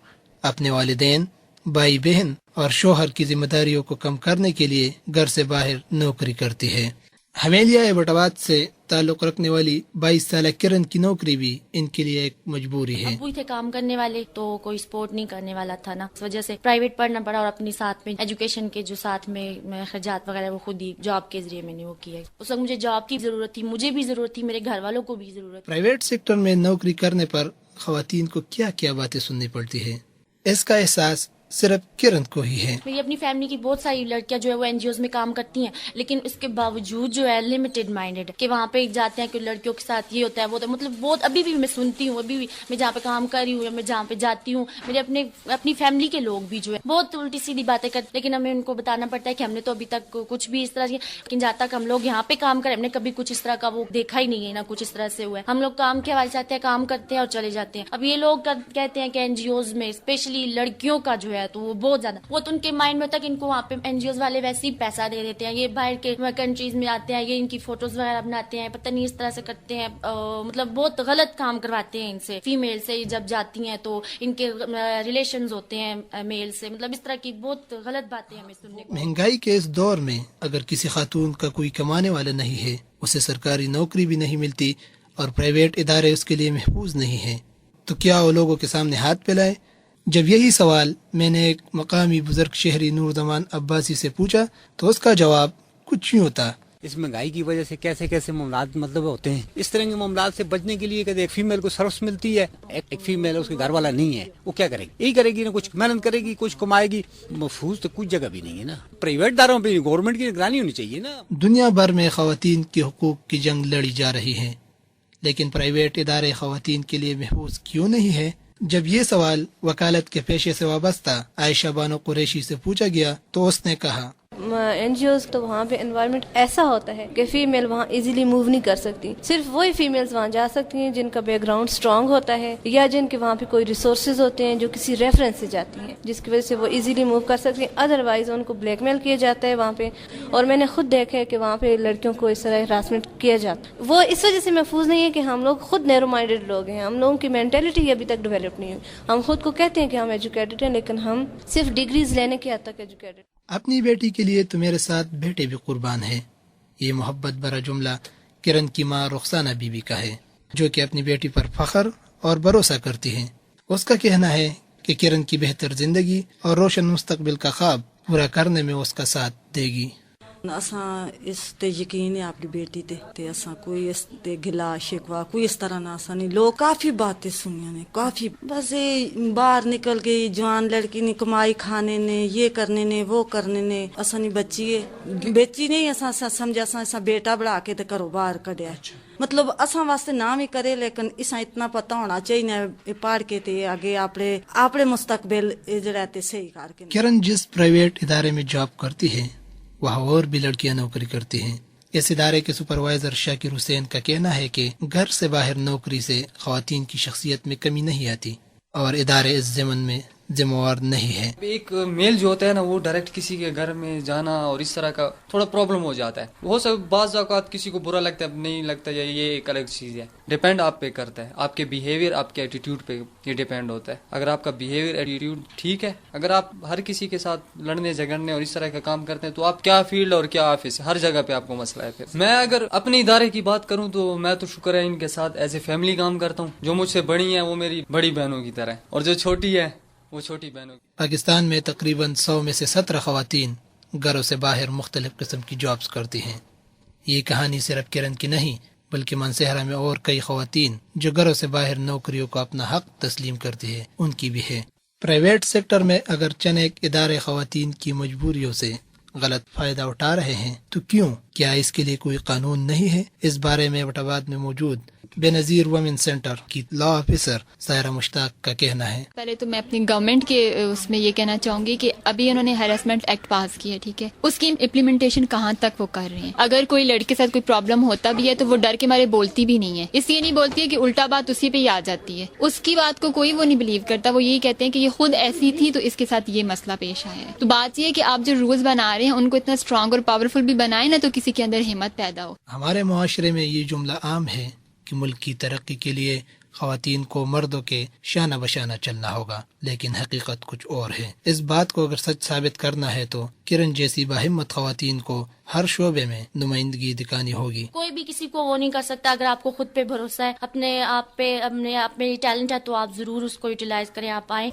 اپنے والدین، بھائی بہن اور شوہر کی ذمہ داریوں کو کم کرنے کے لیے گھر سے باہر نوکری کرتی ہے. حمیلیہ ایبٹ آباد سے تعلق رکھنے والی 22 سالہ کرن کی نوکری بھی ان کے لیے ایک مجبوری ہے. ابو تھے کام کرنے والے تو کوئی سپورٹ نہیں کرنے والا تھا نا، اس وجہ سے پرائیویٹ پڑھنا پڑا اور اپنی ساتھ میں ایجوکیشن کے جو ساتھ میں خرچات وغیرہ وہ خود ہی جاب کے ذریعے میں نے وہ کیا. اس وقت مجھے جاب کی ضرورت تھی، مجھے بھی ضرورت تھی، میرے گھر والوں کو بھی ضرورت. پرائیویٹ سیکٹر میں نوکری کرنے پر خواتین کو کیا کیا باتیں سننی پڑتی ہے، اس کا احساس صرف کرن کو ہی ہے. میری اپنی فیملی کی بہت ساری لڑکیاں جو ہے وہ NGOs میں کام کرتی ہیں، لیکن اس کے باوجود جو ہے لمیٹڈ مائنڈیڈ کہ وہاں پہ جاتے ہیں کہ لڑکیوں کے ساتھ یہ ہوتا ہے وہ ہوتا ہے. مطلب بہت ابھی بھی میں سنتی ہوں، ابھی بھی میں جہاں پہ کام کر رہی ہوں یا میں جہاں پہ جاتی ہوں، میرے اپنی فیملی کے لوگ بھی جو ہے بہت الٹی سیدھی باتیں کرتے، لیکن ہمیں ان کو بتانا پڑتا ہے کہ ہم نے تو ابھی تک کچھ بھی اس طرح کی، لیکن جہاں تک ہم لوگ یہاں پہ کام کریں ہم نے کبھی کچھ اس طرح کا وہ دیکھا ہی نہیں ہے، نہ کچھ اس طرح سے ہوا ہے. ہم لوگ کام کے حوالے سے آتے ہیں، کام کرتے ہیں اور چلے جاتے ہیں. اب یہ لوگ کہتے ہیں کہ NGOs میں اسپیشلی لڑکیوں کا جو ہے تو وہ بہت زیادہ وہ تو ان کے مائنڈ میں ہوتا ہے کہ ان کو وہاں پہ NGOs والے ویسے ہی پیسہ دے دیتے ہیں، یہ باہر کے کنٹریز میں آتے ہیں، یہ ان کی فوٹوز وغیرہ بناتے ہیں، پتہ نہیں اس طرح سے کرتے ہیں، مطلب بہت غلط کام کرواتے ہیں ان سے. فیمیل سے جب جاتی ہیں تو ان کے ریلیشنز ہوتے ہیں میل سے، مطلب اس طرح کی بہت غلط باتیں ہمیں سننے کو. مہنگائی کے اس دور میں اگر کسی خاتون کا کوئی کمانے والا نہیں ہے، اسے سرکاری نوکری بھی نہیں ملتی اور پرائیویٹ ادارے اس کے لیے محفوظ نہیں ہیں، تو کیا وہ لوگوں کے سامنے ہاتھ پھیلائے؟ جب یہی سوال میں نے ایک مقامی بزرگ شہری نور زمان عباسی سے پوچھا تو اس کا جواب کچھ یوں تھا: اس مہنگائی کی وجہ سے کیسے کیسے معاملات مطلب ہوتے ہیں. اس طرح کے معاملات سے بچنے کے لیے ایک فیمیل کو سروس ملتی ہے, ایک فیمیل اس کے گھر والا نہیں ہے, وہ کیا کرے گی؟ یہی کرے گی نا, کچھ محنت کرے گی, کچھ کمائے گی. محفوظ تو کچھ جگہ بھی نہیں ہے نا, پرائیویٹ داروں پہ گورنمنٹ کی نگرانی ہونی چاہیے نا. دنیا بھر میں خواتین کے حقوق کی جنگ لڑی جا رہی ہے, لیکن پرائیویٹ ادارے خواتین کے لیے محفوظ کیوں نہیں ہے؟ جب یہ سوال وکالت کے پیشے سے وابستہ عائشہ بانو قریشی سے پوچھا گیا تو اس نے کہا, این جی اوز تو وہاں پہ انوائرمنٹ ایسا ہوتا ہے کہ فیمیل وہاں ایزیلی موو نہیں کر سکتی. صرف وہی فیمیلز وہاں جا سکتی ہیں جن کا بیک گراؤنڈ اسٹرانگ ہوتا ہے یا جن کے وہاں پہ کوئی ریسورسز ہوتے ہیں جو کسی ریفرنس سے جاتی ہیں, جس کی وجہ سے وہ ایزیلی موو کر سکتی ہیں. ادروائز ان کو بلیک میل کیا جاتا ہے وہاں پہ, اور میں نے خود دیکھا ہے کہ وہاں پہ لڑکیوں کو اس طرح ہراسمنٹ کیا جاتا ہے. وہ اس وجہ سے محفوظ نہیں ہے کہ ہم لوگ خود نیرو مائنڈیڈ لوگ ہیں, ہم لوگوں کی مینٹلٹی ابھی تک ڈیولپ نہیں ہوئی. ہم خود کو کہتے ہیں کہ ہم ایجوکیٹڈ ہیں, لیکن ہم صرف ڈگریز لینے کے حد تک ایجوکیٹڈ. اپنی بیٹی کے لیے تو میرے ساتھ بیٹے بھی قربان ہے. یہ محبت بھرا جملہ کرن کی ماں رخسانہ بی بی کا ہے, جو کہ اپنی بیٹی پر فخر اور بھروسہ کرتی ہے. اس کا کہنا ہے کہ کرن کی بہتر زندگی اور روشن مستقبل کا خواب پورا کرنے میں اس کا ساتھ دے گی. اساں اس تے یقین ہے آپ کی بیٹی تے اساں کوئی اس تے گلا شکوا کوئی اس طرح نہ اساں نہیں. لوگ کافی باتیں سنی نے, کافی بس باہر نکل گئی جوان لڑکی نے کمائی کھانے نے, یہ کرنے نے, وہ کرنے نے. اساں نہیں بچی ہے, بیچی نہیں, اساں سمجھا اساں بیٹا بڑھا کے تے گھروں باہر کڈیا. مطلب اساں واسطے نہ بھی کرے, لیکن اساں اتنا پتہ ہونا چاہیے پڑھ کے تے آگے اپنے مستقبل جڑا تے صحیح کر کے. کرن جس پرائیویٹ ادارے میں جاب کرتی ہے وہاں اور بھی لڑکیاں نوکری کرتی ہیں. اس ادارے کے سپروائزر شاکر حسین کا کہنا ہے کہ گھر سے باہر نوکری سے خواتین کی شخصیت میں کمی نہیں آتی اور ادارے اس ضمن میں ذمہ وار نہیں ہے. ایک میل جو ہوتا ہے نا, وہ ڈائریکٹ کسی کے گھر میں جانا اور اس طرح کا تھوڑا پرابلم ہو جاتا ہے. وہ سب بعض اوقات کسی کو برا لگتا ہے, نہیں لگتا, یا یہ ایک الگ چیز ہے. ڈیپینڈ آپ پہ کرتا ہے, آپ کے بیہیویئر, آپ کے ایٹیٹیوڈ پہ یہ ڈیپینڈ ہوتا ہے. اگر آپ کا بیہیویئر ایٹیٹیوڈ ٹھیک ہے, اگر آپ ہر کسی کے ساتھ لڑنے جھگڑنے اور اس طرح کا کام کرتے ہیں, تو آپ کیا فیلڈ اور کیا آفس, ہر جگہ پہ آپ کو مسئلہ ہے. پھر میں اگر اپنے ادارے کی بات کروں تو میں تو شکر ہے ان کے ساتھ ایز اے فیملی کام کرتا ہوں. جو مجھ سے بڑی ہیں وہ میری بڑی بہنوں کی طرح, اور جو چھوٹی ہے وہ چھوٹی بہنوں کی. پاکستان میں تقریباً 100 میں سے 17 خواتین گھروں سے باہر مختلف قسم کی جابز کرتی ہیں. یہ کہانی صرف کرن کی نہیں بلکہ مانسہرہ میں اور کئی خواتین جو گھروں سے باہر نوکریوں کو اپنا حق تسلیم کرتی ہے ان کی بھی ہے. پرائیویٹ سیکٹر میں اگر چند ایک ادارے خواتین کی مجبوریوں سے غلط فائدہ اٹھا رہے ہیں تو کیوں؟ کیا اس کے لیے کوئی قانون نہیں ہے؟ اس بارے میں ایبٹ آباد میں موجود بے نظیر وومن سینٹر کی لا آفیسر سائرہ مشتاق کا کہنا ہے. پہلے تو میں اپنی گورنمنٹ کے اس میں یہ کہنا چاہوں گی کہ ابھی انہوں نے ہیراسمنٹ ایکٹ پاس کیا, ٹھیک ہے, اس کی امپلیمنٹیشن کہاں تک وہ کر رہے ہیں. اگر کوئی لڑکی کے ساتھ کوئی پرابلم ہوتا بھی ہے تو وہ ڈر کے مارے بولتی بھی نہیں ہے. اس لیے نہیں بولتی ہے کہ الٹا بات اسی پہ ہی آ جاتی ہے, اس کی بات کو کوئی وہ نہیں بلیو کرتا. وہ یہی کہتے ہیں کہ یہ خود ایسی تھی تو اس کے ساتھ یہ مسئلہ پیش آیا ہے. تو بات یہ ہے کہ آپ جو رولز بنا رہے ہیں ان کو اتنا اسٹرانگ اور پاورفل بھی بنائیں نا, تو کسی کے اندر ہمت پیدا ہو. ہمارے معاشرے میں یہ جملہ عام ہے کہ ملک کی ترقی کے لیے خواتین کو مردوں کے شانہ بشانہ چلنا ہوگا, لیکن حقیقت کچھ اور ہے. اس بات کو اگر سچ ثابت کرنا ہے تو کرن جیسی باہمت خواتین کو ہر شعبے میں نمائندگی دکھانی ہوگی. کوئی بھی کسی کو وہ نہیں کر سکتا. اگر آپ کو خود پہ بھروسہ ہے, اپنے آپ پہ, اپنے آپ میں ٹیلنٹ ہے, تو آپ ضرور اس کو یوٹیلائز کریں, آپ آئیں.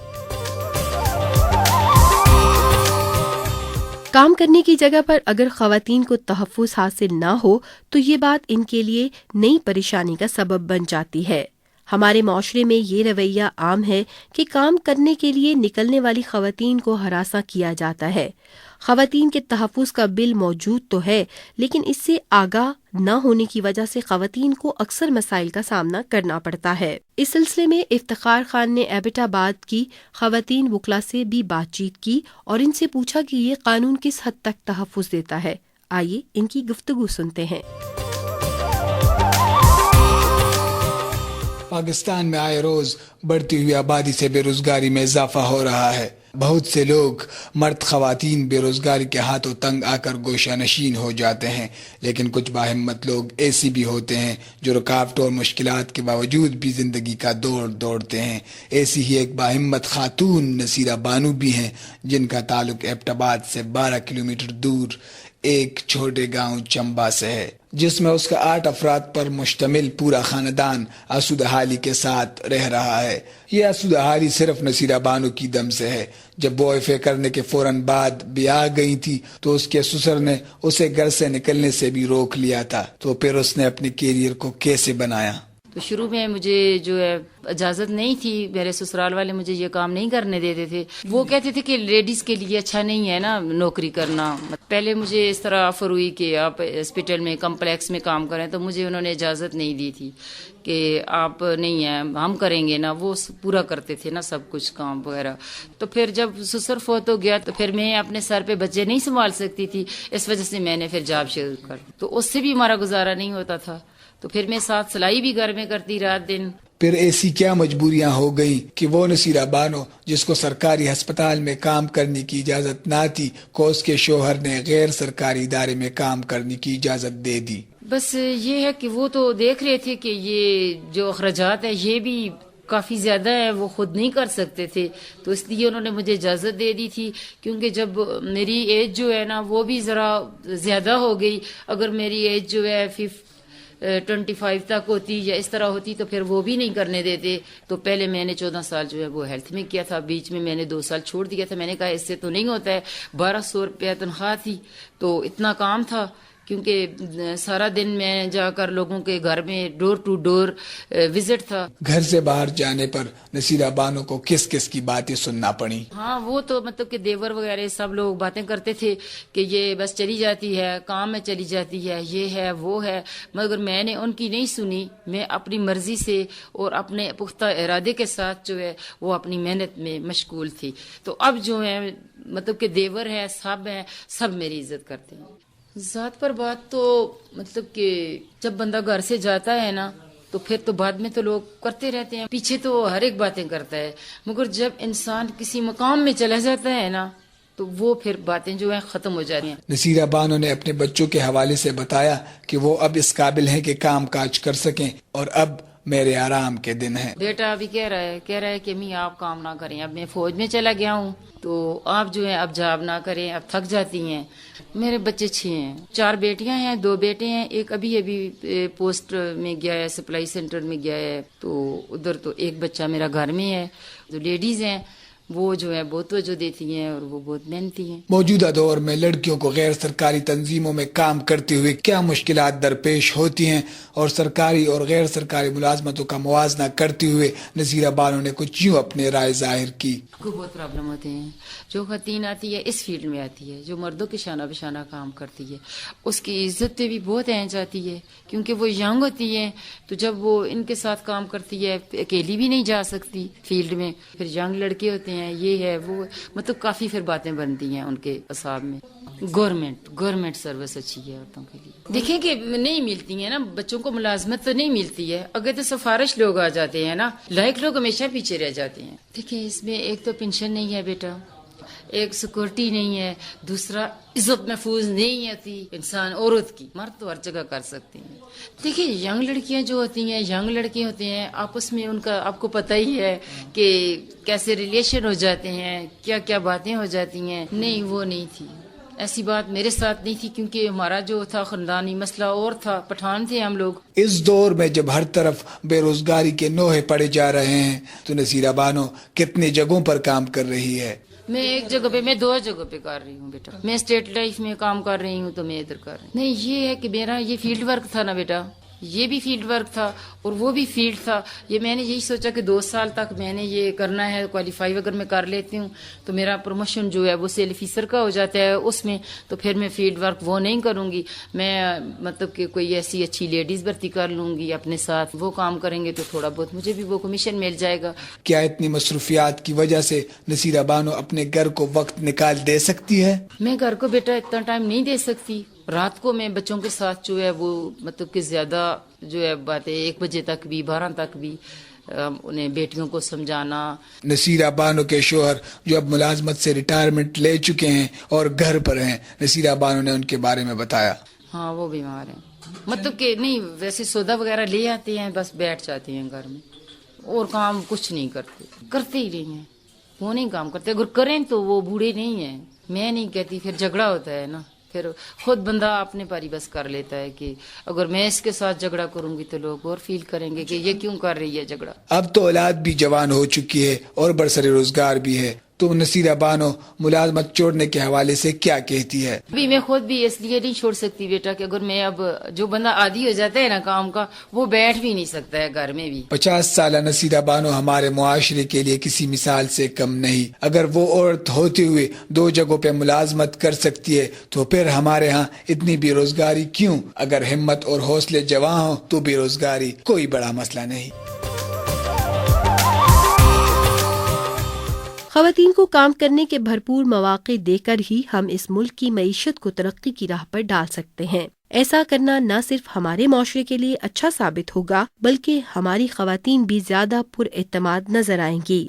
کام کرنے کی جگہ پر اگر خواتین کو تحفظ حاصل نہ ہو تو یہ بات ان کے لیے نئی پریشانی کا سبب بن جاتی ہے. ہمارے معاشرے میں یہ رویہ عام ہے کہ کام کرنے کے لیے نکلنے والی خواتین کو ہراساں کیا جاتا ہے. خواتین کے تحفظ کا بل موجود تو ہے, لیکن اس سے آگاہ نہ ہونے کی وجہ سے خواتین کو اکثر مسائل کا سامنا کرنا پڑتا ہے. اس سلسلے میں افتخار خان نے ایبٹ آباد کی خواتین وکلا سے بھی بات چیت کی اور ان سے پوچھا کہ یہ قانون کس حد تک تحفظ دیتا ہے. آئیے ان کی گفتگو سنتے ہیں. پاکستان میں آئے روز بڑھتی ہوئی آبادی سے بے روزگاری میں اضافہ ہو رہا ہے. بہت سے لوگ مرد خواتین بے روزگاری کے ہاتھوں تنگ آ کر گوشہ نشین ہو جاتے ہیں, لیکن کچھ باہمت لوگ ایسی بھی ہوتے ہیں جو رکاوٹوں اور مشکلات کے باوجود بھی زندگی کا دوڑتے ہیں. ایسی ہی ایک باہمت خاتون نصیرہ بانو بھی ہیں, جن کا تعلق ایبٹ آباد سے 12 کلومیٹر دور ایک چھوٹے گاؤں چمبا سے ہے، جس میں اس کا 8 افراد پر مشتمل پورا خاندان آسودہ حالی کے ساتھ رہ رہا ہے۔ یہ آسودہ حالی صرف نصیرہ بانو کی دم سے ہے۔ جب وہ ایف اے کرنے کے فوراً بعد بیاہ گئی تھی تو اس کے سسر نے اسے گھر سے نکلنے سے بھی روک لیا تھا، تو پھر اس نے اپنے کیریئر کو کیسے بنایا؟ تو شروع میں مجھے جو ہے اجازت نہیں تھی، میرے سسرال والے مجھے یہ کام نہیں کرنے دیتے تھے، وہ کہتے تھے کہ لیڈیز کے لیے اچھا نہیں ہے نا نوکری کرنا۔ پہلے مجھے اس طرح آفر ہوئی کہ آپ ہاسپٹل میں کمپلیکس میں کام کریں، تو مجھے انہوں نے اجازت نہیں دی تھی کہ آپ نہیں ہیں، ہم کریں گے نا، وہ پورا کرتے تھے نا سب کچھ کام وغیرہ۔ تو پھر جب سسر فوت ہو گیا تو پھر میں اپنے سر پہ بچے نہیں سنبھال سکتی تھی، اس وجہ سے میں نے پھر جاب شروع کر، تو اس سے بھی ہمارا گزارا نہیں ہوتا تھا، تو پھر میں ساتھ سلائی بھی گھر میں کرتی رات دن۔ پھر ایسی کیا مجبوریاں ہو گئیں کہ وہ نصیرہ بانو جس کو سرکاری ہسپتال میں کام کرنے کی اجازت نہ تھی، کو اس کے شوہر نے غیر سرکاری ادارے میں کام کرنے کی اجازت دے دی؟ بس یہ ہے کہ وہ تو دیکھ رہے تھے کہ یہ جو اخراجات ہیں یہ بھی کافی زیادہ ہے، وہ خود نہیں کر سکتے تھے، تو اس لیے انہوں نے مجھے اجازت دے دی تھی، کیونکہ جب میری ایج جو ہے نا وہ بھی ذرا زیادہ ہو گئی، اگر میری ایج جو ہے 25 تک ہوتی یا اس طرح ہوتی تو پھر وہ بھی نہیں کرنے دیتے۔ تو پہلے میں نے 14 سال جو ہے وہ ہیلتھ میں کیا تھا، بیچ میں نے 2 سال چھوڑ دیا تھا، میں نے کہا اس سے تو نہیں ہوتا ہے، 1200 روپیہ تنخواہ تھی، تو اتنا کام تھا، کیونکہ سارا دن میں جا کر لوگوں کے گھر میں ڈور ٹو ڈور وزٹ تھا۔ گھر سے باہر جانے پر نصیرہ بانو کو کس کس کی باتیں سننا پڑی؟ ہاں وہ تو مطلب کہ دیور وغیرہ سب لوگ باتیں کرتے تھے کہ یہ بس چلی جاتی ہے، کام میں چلی جاتی ہے، یہ ہے وہ ہے، مگر میں نے ان کی نہیں سنی، میں اپنی مرضی سے اور اپنے پختہ ارادے کے ساتھ جو ہے وہ اپنی محنت میں مشغول تھی۔ تو اب جو ہے مطلب کہ دیور ہے، سب میری عزت کرتے ہیں۔ ذات پر بات تو مطلب کہ جب بندہ گھر سے جاتا ہے نا تو پھر تو بعد میں تو لوگ کرتے رہتے ہیں، پیچھے تو ہر ایک باتیں کرتا ہے، مگر جب انسان کسی مقام میں چلا جاتا ہے نا تو وہ پھر باتیں جو ہیں ختم ہو جاتی ہیں۔ نصیرہ بانو نے اپنے بچوں کے حوالے سے بتایا کہ وہ اب اس قابل ہیں کہ کام کاج کر سکیں اور اب میرے آرام کے دن ہیں۔ بیٹا ابھی کہہ رہا ہے کہ امی آپ کام نہ کریں، اب میں فوج میں چلا گیا ہوں تو آپ جو ہے اب جاب نہ کریں، اب تھک جاتی ہیں۔ میرے بچے 6 ہیں، 4 بیٹیاں ہیں، 2 بیٹے ہیں، ایک ابھی پوسٹ میں گیا ہے، سپلائی سینٹر میں گیا ہے، تو ادھر تو ایک بچہ میرا گھر میں ہے۔ جو لیڈیز ہیں وہ جو ہے بہت توجہ دیتی ہیں اور وہ بہت محنتی ہیں۔ موجودہ دور میں لڑکیوں کو غیر سرکاری تنظیموں میں کام کرتے ہوئے کیا مشکلات درپیش ہوتی ہیں اور سرکاری اور غیر سرکاری ملازمتوں کا موازنہ کرتے ہوئے نصیرہ بانو نے کچھ یوں اپنے رائے ظاہر کی۔ کو بہت پرابلم ہوتے ہیں، جو خواتین آتی ہے اس فیلڈ میں آتی ہے، جو مردوں کے شانہ بشانہ کام کرتی ہے، اس کی عزت پہ بھی بہت اہم آتی ہے، کیونکہ وہ ینگ ہوتی ہے، تو جب وہ ان کے ساتھ کام کرتی ہے اکیلی بھی نہیں جا سکتی فیلڈ میں، پھر ینگ لڑکے ہوتے ہیں، یہ ہے وہ، مطلب کافی پھر باتیں بنتی ہیں ان کے اعصاب میں۔ گورنمنٹ سروس اچھی ہے عورتوں کے لیے، دیکھیں کہ نہیں ملتی ہے نا بچوں کو ملازمت تو نہیں ملتی ہے، اگر تو سفارش لوگ آ جاتے ہیں نا، لائق لوگ ہمیشہ پیچھے رہ جاتے ہیں۔ دیکھیں اس میں ایک تو پینشن نہیں ہے بیٹا، ایک سیکورٹی نہیں ہے، دوسرا عزت محفوظ نہیں ہوتی انسان عورت کی، مرد تو ہر جگہ کر سکتے ہیں۔ دیکھیں ینگ لڑکیاں جو ہوتی ہیں، ینگ لڑکے ہوتے ہیں، آپس میں ان کا آپ کو پتہ ہی ہے کہ کیسے ریلیشن ہو جاتے ہیں، کیا کیا باتیں ہو جاتی ہیں۔ نہیں وہ نہیں تھی، ایسی بات میرے ساتھ نہیں تھی، کیونکہ ہمارا جو تھا خاندانی مسئلہ اور تھا، پٹھان تھے ہم لوگ۔ اس دور میں جب ہر طرف بے روزگاری کے نوحے پڑے جا رہے ہیں تو نصیرہ بانو کتنی جگہوں پر کام کر رہی ہے؟ میں ایک جگہ پہ، میں 2 جگہ پہ کر رہی ہوں بیٹا، میں اسٹیٹ لائف میں کام کر رہی ہوں تو میں ادھر کر رہی ہوں۔ نہیں یہ ہے کہ میرا یہ فیلڈ ورک تھا نا بیٹا، یہ بھی فیلڈ ورک تھا اور وہ بھی فیلڈ تھا، یہ میں نے یہی سوچا کہ 2 سال تک میں نے یہ کرنا ہے، کوالیفائی اگر میں کر لیتی ہوں تو میرا پروموشن جو ہے وہ سیل آفیسر کا ہو جاتا ہے اس میں، تو پھر میں فیلڈ ورک وہ نہیں کروں گی، میں مطلب کہ کوئی ایسی اچھی لیڈیز بھرتی کر لوں گی اپنے ساتھ، وہ کام کریں گے تو تھوڑا بہت مجھے بھی وہ کمیشن مل جائے گا۔ کیا اتنی مصروفیات کی وجہ سے نصیرہ بانو اپنے گھر کو وقت نکال دے سکتی ہے؟ میں گھر کو بیٹا اتنا ٹائم نہیں دے سکتی، رات کو میں بچوں کے ساتھ جو ہے وہ مطلب کہ زیادہ جو ہے باتیں 1 بجے تک بھی 12 تک بھی انہیں بیٹیوں کو سمجھانا۔ نصیرہ بانو کے شوہر جو اب ملازمت سے ریٹائرمنٹ لے چکے ہیں اور گھر پر ہیں، نصیرہ بانو نے ان کے بارے میں بتایا۔ ہاں وہ بیمار ہیں، مطلب کہ نہیں ویسے سودا وغیرہ لے آتے ہیں، بس بیٹھ جاتے ہیں گھر میں اور کام کچھ نہیں کرتے ہی نہیں ہیں، وہ نہیں کام کرتے، اگر کریں تو وہ بوڑھے نہیں ہیں، میں نہیں کہتی، پھر جھگڑا ہوتا ہے نا، پھر خود بندہ اپنے پاری بس کر لیتا ہے کہ اگر میں اس کے ساتھ جھگڑا کروں گی تو لوگ اور فیل کریں گے کہ یہ کیوں کر رہی ہے جھگڑا. اب تو اولاد بھی جوان ہو چکی ہے اور برسر روزگار بھی ہے، تو نصیرہ بانو ملازمت چھوڑنے کے حوالے سے کیا کہتی ہے؟ ابھی میں خود بھی اس لیے نہیں چھوڑ سکتی بیٹا کہ اگر میں اب جو بندہ عادی ہو جاتا ہے نا کام کا وہ بیٹھ بھی نہیں سکتا ہے گھر میں بھی. 50 سالہ نصیرہ بانو ہمارے معاشرے کے لیے کسی مثال سے کم نہیں. اگر وہ عورت ہوتے ہوئے 2 جگہوں پہ ملازمت کر سکتی ہے تو پھر ہمارے ہاں اتنی بے روزگاری کیوں؟ اگر ہمت اور حوصلے جواں ہوں تو بے روزگاری کوئی بڑا مسئلہ نہیں. خواتین کو کام کرنے کے بھرپور مواقع دے کر ہی ہم اس ملک کی معیشت کو ترقی کی راہ پر ڈال سکتے ہیں. ایسا کرنا نہ صرف ہمارے معاشرے کے لیے اچھا ثابت ہوگا بلکہ ہماری خواتین بھی زیادہ پر اعتماد نظر آئیں گی.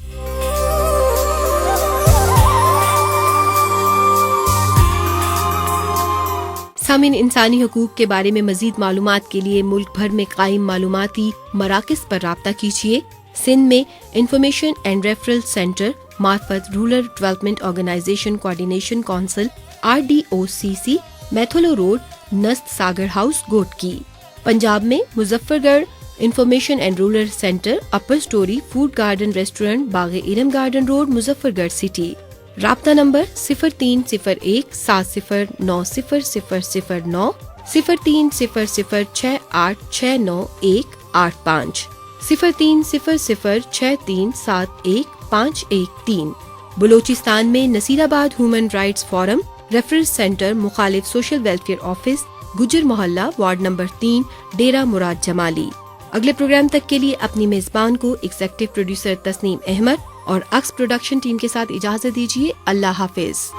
سامعین، انسانی حقوق کے بارے میں مزید معلومات کے لیے ملک بھر میں قائم معلوماتی مراکز پر رابطہ کیجیے. سندھ میں انفارمیشن اینڈ ریفرل سینٹر مارفت rural development organisation coordination council RDOCC، میتھولو روڈ، نست ساگر ہاؤس، گوٹکی. پنجاب میں Muzaffargarh information and rural centre upper story food garden restaurant, Bagh Iram garden road, Muzaffar گڑھ سٹی. رابطہ نمبر 0301 70900009 0300686985 030063715113. بلوچستان میں نصیر آباد human rights forum reference centre مخالف social welfare office, گجر محلہ، وارڈ نمبر 3، ڈیرہ مراد جمالی. اگلے پروگرام تک کے لیے اپنی میزبان کو ایگزیکٹو پروڈیوسر تسنیم احمد اور اکس پروڈکشن ٹیم کے ساتھ اجازت دیجیے. اللہ حافظ.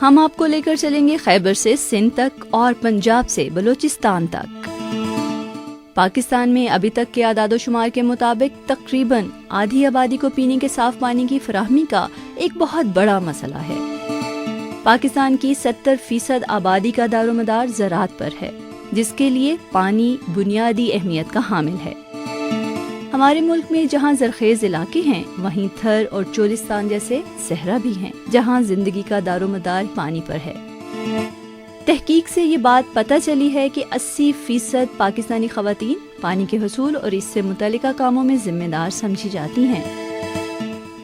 ہم آپ کو لے کر چلیں گے خیبر سے سندھ تک اور پنجاب سے بلوچستان تک. پاکستان میں ابھی تک کے اعداد و شمار کے مطابق تقریباً آدھی آبادی کو پینے کے صاف پانی کی فراہمی کا ایک بہت بڑا مسئلہ ہے. پاکستان کی 70% آبادی کا دار و مدار زراعت پر ہے، جس کے لیے پانی بنیادی اہمیت کا حامل ہے. ہمارے ملک میں جہاں زرخیز علاقے ہیں وہیں تھر اور چولستان جیسے صحرا بھی ہیں جہاں زندگی کا دار و مدار پانی پر ہے. تحقیق سے یہ بات پتہ چلی ہے کہ 80% پاکستانی خواتین پانی کے حصول اور اس سے متعلقہ کاموں میں ذمہ دار سمجھی جاتی ہیں.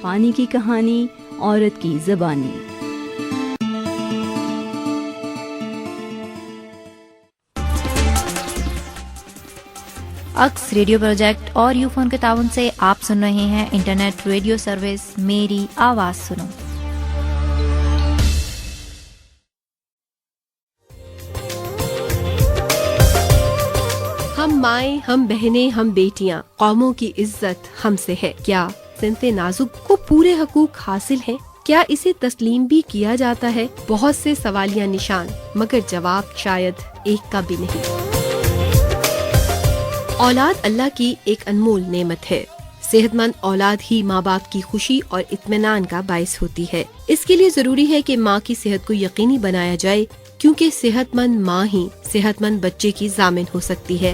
پانی کی کہانی، عورت کی زبانی. اکس ریڈیو پروجیکٹ اور یو فون کے تعاون سے آپ سن رہے ہیں انٹرنیٹ ریڈیو سروس میری آواز سنو. ہم مائیں، ہم بہنیں، ہم بیٹیاں، قوموں کی عزت ہم سے ہے. کیا صنف نازک کو پورے حقوق حاصل ہیں؟ کیا اسے تسلیم بھی کیا جاتا ہے؟ بہت سے سوالیہ نشان، مگر جواب شاید ایک کا بھی نہیں. اولاد اللہ کی ایک انمول نعمت ہے. صحت مند اولاد ہی ماں باپ کی خوشی اور اطمینان کا باعث ہوتی ہے. اس کے لیے ضروری ہے کہ ماں کی صحت کو یقینی بنایا جائے، کیونکہ صحت مند ماں ہی صحت مند بچے کی ضامن ہو سکتی ہے.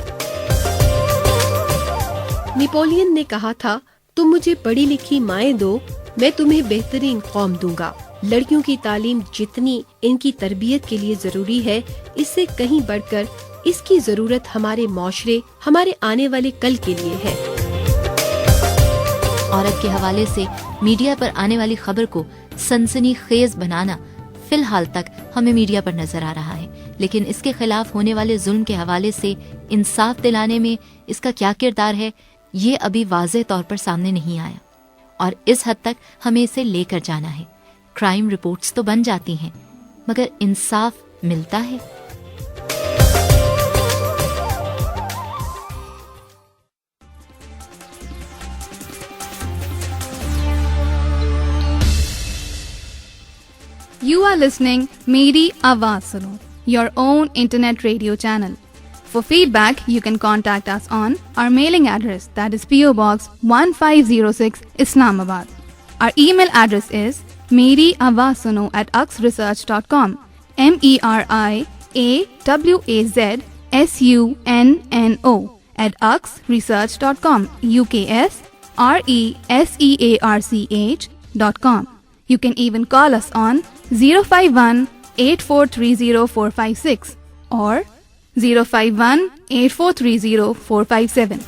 نیپولین نے کہا تھا، تم مجھے پڑھی لکھی مائیں دو، میں تمہیں بہترین قوم دوں گا. لڑکیوں کی تعلیم جتنی ان کی تربیت کے لیے ضروری ہے، اس سے کہیں بڑھ کر اس کی ضرورت ہمارے معاشرے، ہمارے آنے والے کل کے لیے ہے. عورت کے حوالے سے میڈیا پر آنے والی خبر کو سنسنی خیز بنانا فی الحال تک ہمیں میڈیا پر نظر آ رہا ہے، لیکن اس کے خلاف ہونے والے ظلم کے حوالے سے انصاف دلانے میں اس کا کیا کردار ہے، یہ ابھی واضح طور پر سامنے نہیں آیا، اور اس حد تک ہمیں اسے لے کر جانا ہے. کرائم رپورٹس تو بن جاتی ہیں، مگر انصاف ملتا ہے؟ You are listening Meri Awaaz Suno, your own internet radio channel. For feedback, you can contact us on our mailing address, that is PO Box 1506, Islamabad. Our email address is meriawazsuno@uxresearch.com, MERIAWAZSUNO awazsunno@uxresearch.com, UKSRESEARCH.com. You can even call us on 051-8430-456 or 051-8430-457.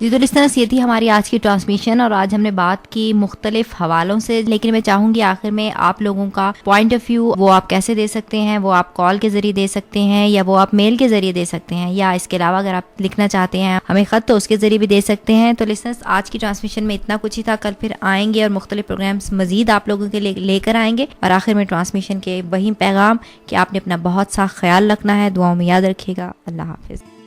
جی تو listeners, یہ تھی ہماری آج کی transmission, اور آج ہم نے بات کی مختلف حوالوں سے، لیکن میں چاہوں گی آخر میں آپ لوگوں کا پوائنٹ آف ویو وہ آپ کیسے دے سکتے ہیں، وہ آپ کال کے ذریعے دے سکتے ہیں یا وہ آپ میل کے ذریعے دے سکتے ہیں، یا اس کے علاوہ اگر آپ لکھنا چاہتے ہیں ہمیں خط تو اس کے ذریعے بھی دے سکتے ہیں. تو لسنرس، آج کی ٹرانسمیشن میں اتنا کچھ ہی تھا. کل پھر آئیں گے اور مختلف پروگرامس مزید آپ لوگوں کے لیے لے کر آئیں گے، اور آخر میں ٹرانسمیشن کے وہی پیغام کہ آپ نے اپنا بہت سا خیال رکھنا ہے، دعاؤں میں یاد رکھیے گا. اللہ حافظ.